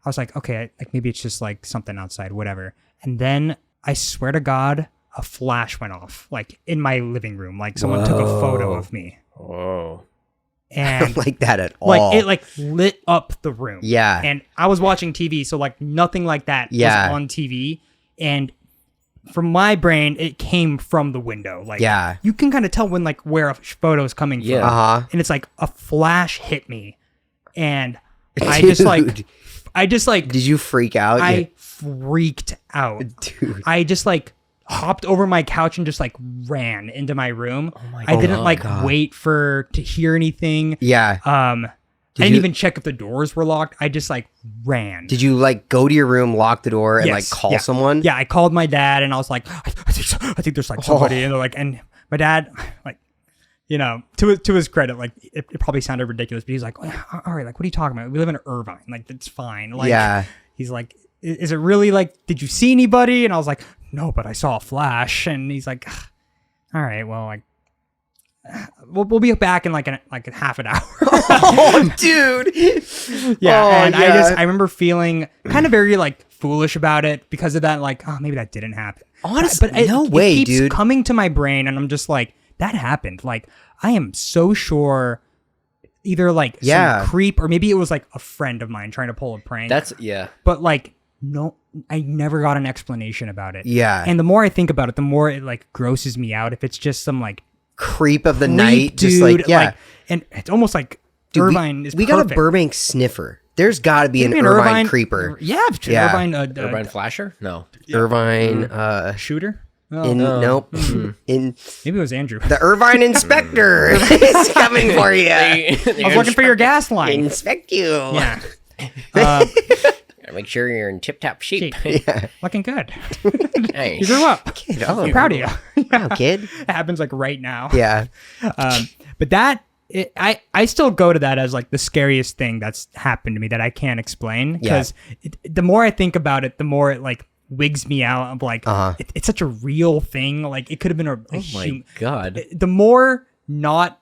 I was like, okay, like maybe it's just like something outside, whatever. And then I swear to God, a flash went off like in my living room. Like someone took a photo of me. Whoa. And I don't like that at all. like it like lit up the room. Yeah. And I was watching TV, so like nothing like that was on TV. And from my brain, it came from the window. Like you can kind of tell when like where a photo is coming from. And it's like a flash hit me. And I just like did you freak out? I freaked out. Dude. I just like hopped over my couch and just like ran into my room. I didn't wait to hear anything. Yeah. I didn't even check if the doors were locked. I just like ran. Did you like go to your room, lock the door, and like call someone? Yeah, I called my dad and I was like, I think there's like somebody. And they're like, and my dad, like, you know, to his credit, like it probably sounded ridiculous, but he's like, all right, like what are you talking about? We live in Irvine, like it's fine. Like, he's like, is it really like? Did you see anybody? And I was like, no, but I saw a flash. And he's like, all right, well, like, we'll be back in like half an hour. Oh, dude. Yeah. I remember feeling kind of very like foolish about it because of that. Like, oh, maybe that didn't happen. Honestly, but no way, it keeps dude. coming to my brain, and I'm just like, that happened. Like, I am so sure. Either like some creep, or maybe it was like a friend of mine trying to pull a prank. But like, no, I never got an explanation about it. Yeah. And the more I think about it, the more it like grosses me out. If it's just some like creep of the night, dude, just like and it's almost like Irvine is we perfect. got a Burbank sniffer. There's got to be an Irvine creeper. Yeah. Irvine flasher? No. Irvine shooter? Nope. Maybe it was Andrew. The Irvine inspector is coming for you. I was looking for your gas line. Inspect you. Yeah. Gotta make sure you're in tip-top shape. Looking good. Hey. You grew up. Kid, I'm proud of you. Oh, kid. It happens like right now. Yeah. But that, I still go to that as like the scariest thing that's happened to me that I can't explain. Because the more I think about it, the more it like wigs me out. I'm like, it's such a real thing. Like it could have been oh my God. The more not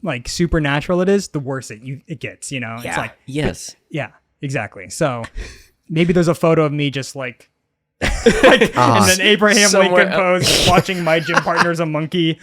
like supernatural it is, the worse it gets, you know? Yeah. It's like, yes. Yeah, exactly. So maybe there's a photo of me just like in an Abraham Lincoln pose, watching my gym partner as a monkey.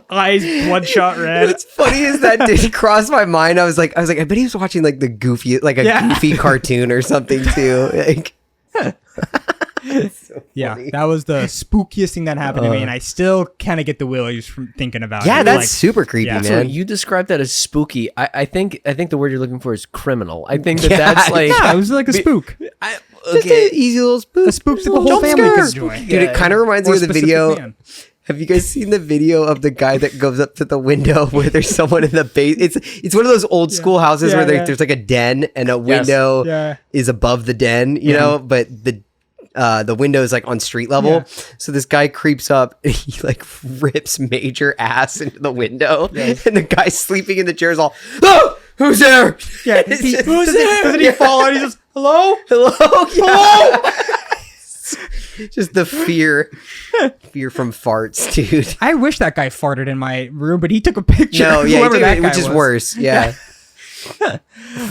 Eyes bloodshot red. What's funny is that did cross my mind. I was like, I bet he was watching like the goofy, like a goofy cartoon or something too. Like, so that was the spookiest thing that happened to me, and I still kind of get the willies from thinking about it. Yeah, that's like, super creepy, man. So you described that as spooky. I think the word you're looking for is criminal. I think that's like it was like a spook. Just an easy little spook. A spook that the whole family could enjoy. Dude, it kind of reminds me of the video. Have you guys seen the video of the guy that goes up to the window where there's someone in the base? It's one of those old school houses where there's like a den and a window is above the den, you know, but the the window is like on street level. So this guy creeps up and he like rips major ass into the window. And the guy sleeping in the chair is all, oh, who's there? Yeah. Who's there? Doesn't he fall out? He says, hello? Hello? Hello? Just the fear from farts, dude. I wish that guy farted in my room, but he took a picture. No, yeah, whoever that guy which is was. worse. Yeah.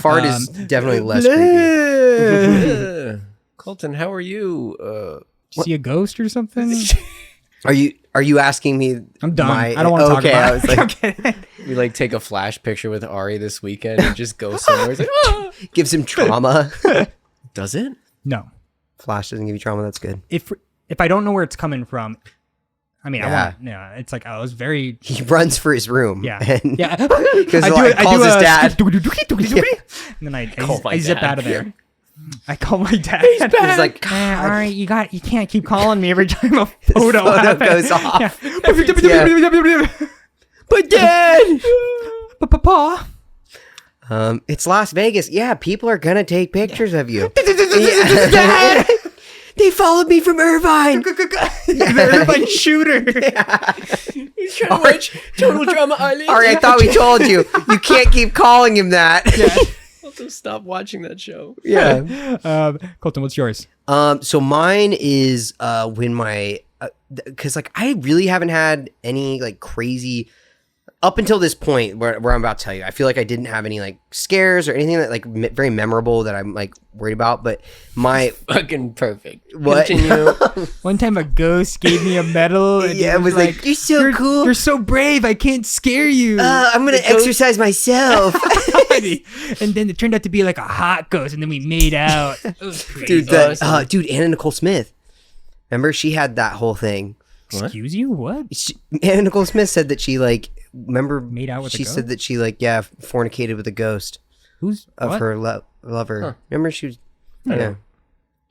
Fart is definitely less creepy. Colton, how are you? Did you see a ghost or something? Are you asking me? I'm done. I don't want to talk about I was like, it. We like take a flash picture with Ari this weekend and just go somewhere. It's like, ah! gives him trauma. Does it? No. Flash doesn't give you trauma. That's good. If I don't know where it's coming from, I mean, Yeah. it's like I was very. He runs for his room. Yeah. And Yeah. Because I like, calls his dad. And then I Call my zip dad. out of there. I call my dad. He's like, all right, you can't keep calling me every time a photo goes off. Yeah. But dad. Papa. It's Las Vegas. Yeah, people are gonna take pictures of you. They followed me from Irvine. The Irvine shooter. He's trying to watch Total Drama Island. Ari, I thought we told you. You can't keep calling him that. I'll have to stop watching that show. Yeah. Colton, what's yours? So mine is when my because like I really haven't had any like crazy up until this point where I'm about to tell you. I feel like I didn't have any like scares or anything that like very memorable that I'm like worried about. But my Fucking perfect. what? Continue. One time a ghost gave me a medal. And Yeah, it it was like, "You're so cool. You're so brave. I can't scare you." I'm gonna exercise myself. And then it turned out to be like a hot ghost, and then we made out. It was crazy. Dude, dude, Anna Nicole Smith. Remember, she had that whole thing. Excuse you? What? Anna Nicole Smith said that she like Made out with a she ghost? said that she like fornicated with a ghost Who's of what? her lover. Huh. Remember, she was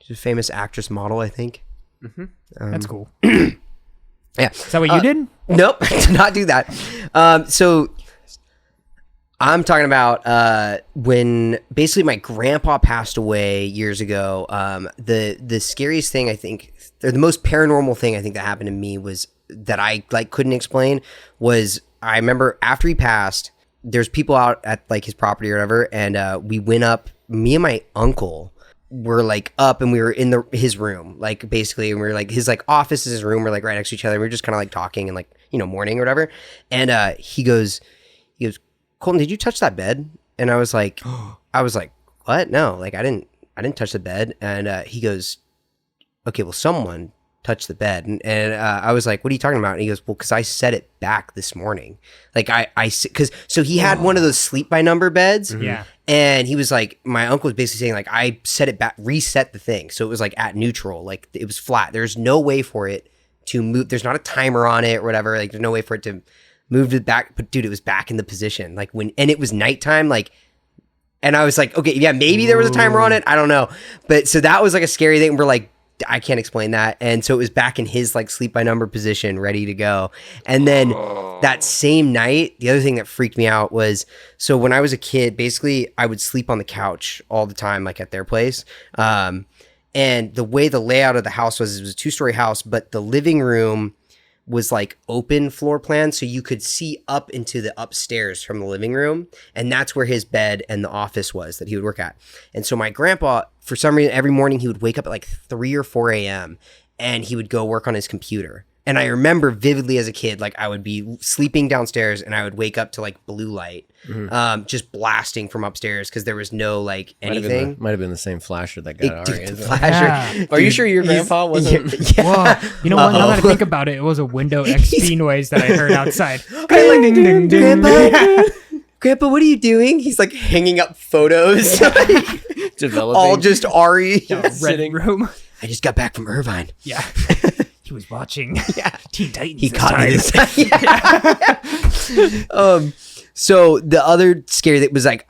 she's a famous actress model, I think. That's cool. Yeah. Is that what you did? Nope, I did not do that. So I'm talking about when basically my grandpa passed away years ago. The scariest thing I think, or the most paranormal thing I think that happened to me was that I like couldn't explain was I remember after he passed, there's people out at like his property or whatever, and we went up. Me and my uncle were like up, and we were in his room, like basically, and we were like his like office is his room. We're like right next to each other. We were just kind of like talking and like morning or whatever. And he goes, Colton, did you touch that bed? And I was like, what? No, like I didn't touch the bed. And he goes, okay, well, someone touched the bed. And I was like, what are you talking about? And he goes, well, because I set it back this morning. Like so he had one of those sleep by number beds. Yeah. And he was like, my uncle was basically saying like, I set it back, reset the thing. So it was like at neutral, like it was flat. There's no way for it to move. There's not a timer on it or whatever. Like there's no way for it to moved it back, but dude, it was back in the position. Like and it was nighttime, like, and I was like, okay, yeah, maybe there was a timer on it. I don't know. But so that was like a scary thing. We're like, I can't explain that. And so it was back in his like sleep by number position, ready to go. And then that same night, the other thing that freaked me out was, so when I was a kid, basically I would sleep on the couch all the time, like at their place. And the way the layout of the house was, it was a 2-story house, but the living room was like open floor plan, so you could see up into the upstairs from the living room, and that's where his bed and the office was that he would work at. And so my grandpa, for some reason, every morning he would wake up at like 3 or 4 a.m. and he would go work on his computer. And I remember vividly as a kid, like I would be sleeping downstairs and I would wake up to like blue light, just blasting from upstairs because there was no like anything. Might have been the same flasher that got Ari. Flasher. Yeah. Are you sure your grandpa wasn't? Whoa. You know what? Now that I think about it, it was a window XP noise that I heard outside. Ding, ding, ding, ding. Grandpa, what are you doing? He's like hanging up photos, Developing. all just Ari. Red room. I just got back from Irvine. Yeah. He was watching Teen Titans. He this caught me time. this time. So the other scary thing was like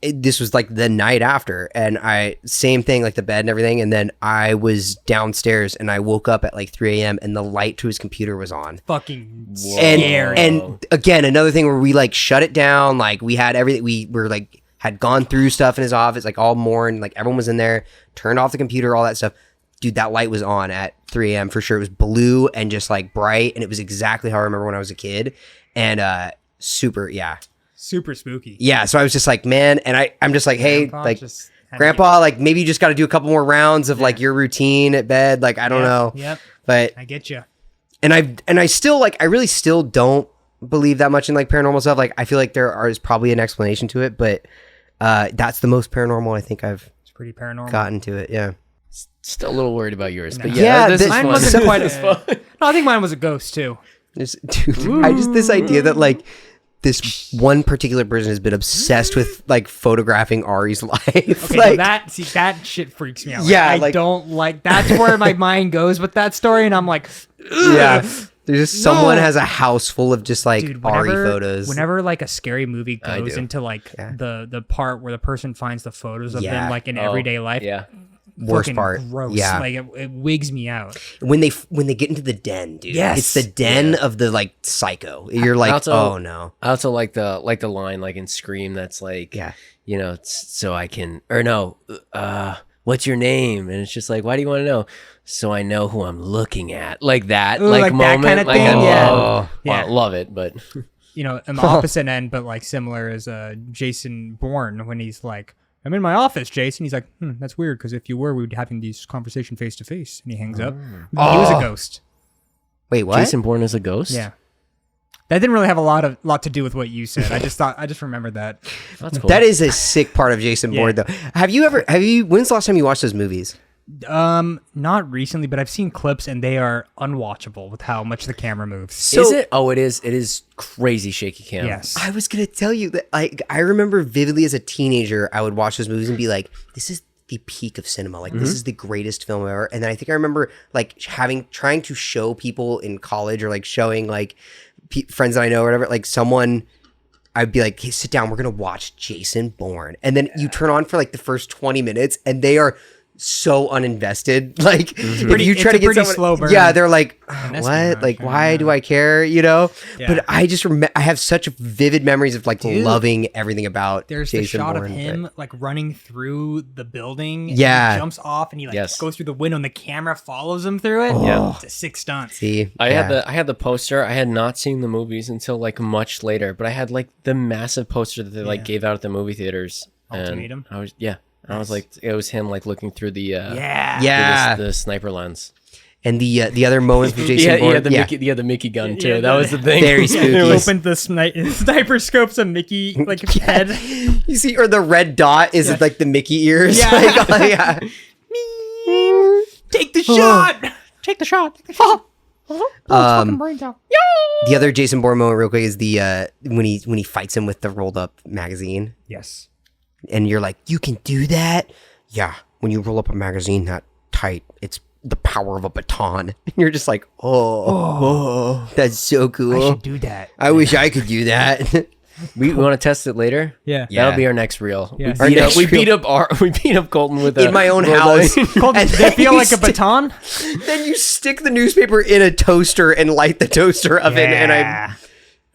this was like the night after, and same thing, like the bed and everything, and then I was downstairs and I woke up at like 3 a.m. and the light to his computer was on. Fucking And scary. and again, another thing where we like shut it down, like we had everything, we were like had gone through stuff in his office, like all morning, like everyone was in there, turned off the computer, all that stuff. dude, that light was on at 3 a.m. for sure. It was blue and just like bright, and it was exactly how I remember when I was a kid. And super spooky. Yeah, so I was just like, man, and I'm just like, hey, Grandpa, like, Grandpa, like maybe you just got to do a couple more rounds of like your routine at bed. Like, I don't know. Yep. But I get you. And I still like, I really still don't believe that much in like paranormal stuff. Like, I feel like there is probably an explanation to it, but that's the most paranormal I think I've pretty paranormal. gotten to it. Yeah. Still a little worried about yours, but mine wasn't quite. No, I think mine was a ghost too. Dude, I just this idea that like this one particular person has been obsessed with like photographing Ari's life. Okay, like, that shit freaks me out. Yeah, I don't like. That's where my mind goes with that story, and I'm like, yeah. There's just someone has a house full of just like Ari photos. Whenever like a scary movie goes into like the part where the person finds the photos of them like in everyday life. Yeah. Worst part. Gross. Yeah. Like it wigs me out. When they get into the den, dude. Yes. It's the den of the like psycho. You're like, oh no. I also like the line like in Scream that's like, you know, so I can, or no, what's your name? And it's just like, why do you want to know? So I know who I'm looking at. Like that, like moment. That kind of like thing. I love it, but you know, on the opposite end, but like similar is Jason Bourne when he's like, I'm in my office, Jason. He's like, that's weird because if you were, we'd be having these conversation face to face. And he hangs up. He was a ghost. Wait, what? Jason Bourne is a ghost? Yeah. That didn't really have a lot to do with what you said. I just remembered that. That's cool. That is a sick part of Jason Bourne, though. When's the last time you watched those movies? Not recently, but I've seen clips and they are unwatchable with how much the camera moves. So, is it? Oh, it is. It is crazy shaky cam. Yes. I was gonna tell you that I remember vividly as a teenager, I would watch those movies and be like, this is the peak of cinema. Like this is the greatest film ever. And then I think I remember like trying to show people in college or like showing like friends that I know or whatever, like someone. I'd be like, hey, sit down. We're gonna watch Jason Bourne, and then you turn on for like the first 20 minutes, and they are so uninvested. Like if you try to get someone, slow burn. Yeah, they're like, what? Like, why do I care? You know? Yeah. But I just I have such vivid memories of like loving everything about. There's Jason the shot Bourne, of him like running through the building. Yeah, and he jumps off and he like goes through the window and the camera follows him through it. Yeah, it's a sick stunt. See, I had the poster. I had not seen the movies until like much later, but I had like the massive poster that they like gave out at the movie theaters. Ultimatum. And I was like, it was him like looking through the the sniper lens, and the other moments with Jason Bourne, the Mickey gun too. That was the thing. Very spooky. He opened the sniper scopes of Mickey like head. You see, or the red dot is like the Mickey ears. Yeah. Like, oh, yeah. Take the shot. Take the shot. Take the shot. Fucking brains out. The other Jason Bourne moment, real quick, is the when he fights him with the rolled up magazine. Yes. And you're like, you can do that? Yeah. When you roll up a magazine that tight, it's the power of a baton. And you're just like, oh, that's so cool. I should do that. I wish I could do that. We want to test it later. Yeah. That'll be our next reel. Yeah. We beat up Colton with in my own house. Colton, does it feel like a baton? Then you stick the newspaper in a toaster and light the toaster oven, and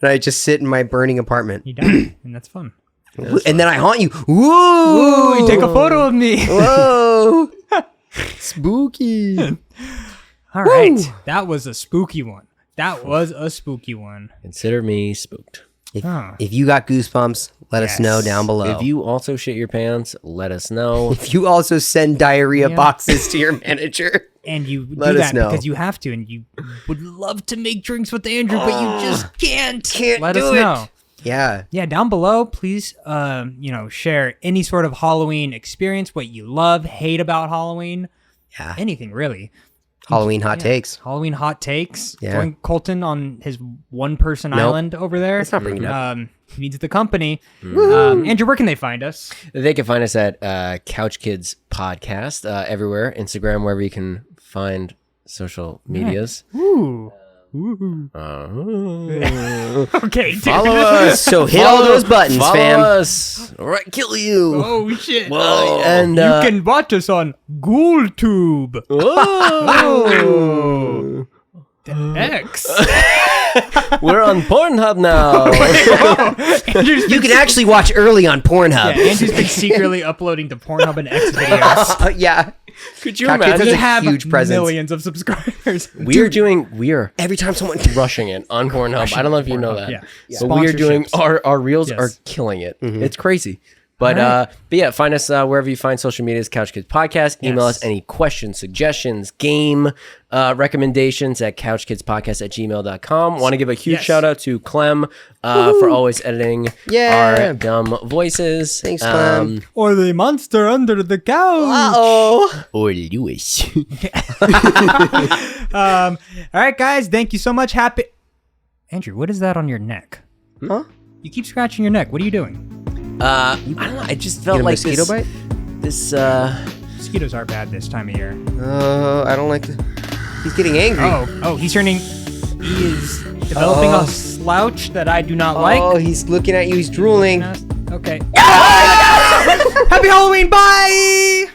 I just sit in my burning apartment. You die, and that's fun. And then I haunt you. Whoa! You take a photo of me. Whoa! Spooky. All right. That was a spooky one. Consider me spooked. If you got goosebumps, let us know down below. If you also shit your pants, let us know. If you also send diarrhea boxes to your manager. And you let do us that know. because you have to, and you would love to make drinks with Andrew, but you just can't. Let do us know. Yeah. Yeah, down below, please, share any sort of Halloween experience, what you love, hate about Halloween. Yeah. Anything, really. Halloween hot takes. Halloween hot takes. Yeah. Join Colton on his one-person island over there. Let's not bring it up. He needs the company. Andrew, where can they find us? They can find us at Couch Kids Podcast everywhere. Instagram, wherever you can find social medias. Ooh. Okay, dude. Follow us. So hit all those buttons, follow fam. us. All right, kill you. Oh, shit. Whoa. And you can watch us on GhoulTube. Oh. X. We're on Pornhub now. You can actually watch early on Pornhub. Yeah, Andrew's been secretly uploading to Pornhub and X videos. Yeah. Could you Count Kids imagine? has We have huge presence. millions of subscribers. We are Every time someone rushing it on Pornhub. I don't know if you know that. Yeah. But we are doing Sponsorships. our reels Yes. are killing it. Mm-hmm. It's crazy. But yeah, find us wherever you find social medias, Couch Kids Podcast. Email us any questions, suggestions, game recommendations at couchkidspodcast@gmail.com. Want to give a huge shout out to Clem for always editing our dumb voices. Thanks, Clem. Or the monster under the couch. Uh-oh. Or Lewis. All right, guys. Thank you so much. Happy. Andrew, what is that on your neck? Huh? You keep scratching your neck. What are you doing? I don't know. I just felt Get a like mosquito bite? This Mosquitoes are bad this time of year. I don't like He's getting angry. Oh, he's turning. He is developing a slouch that I do not like. Oh, he's looking at you. He's drooling. Okay. Happy Halloween. Bye.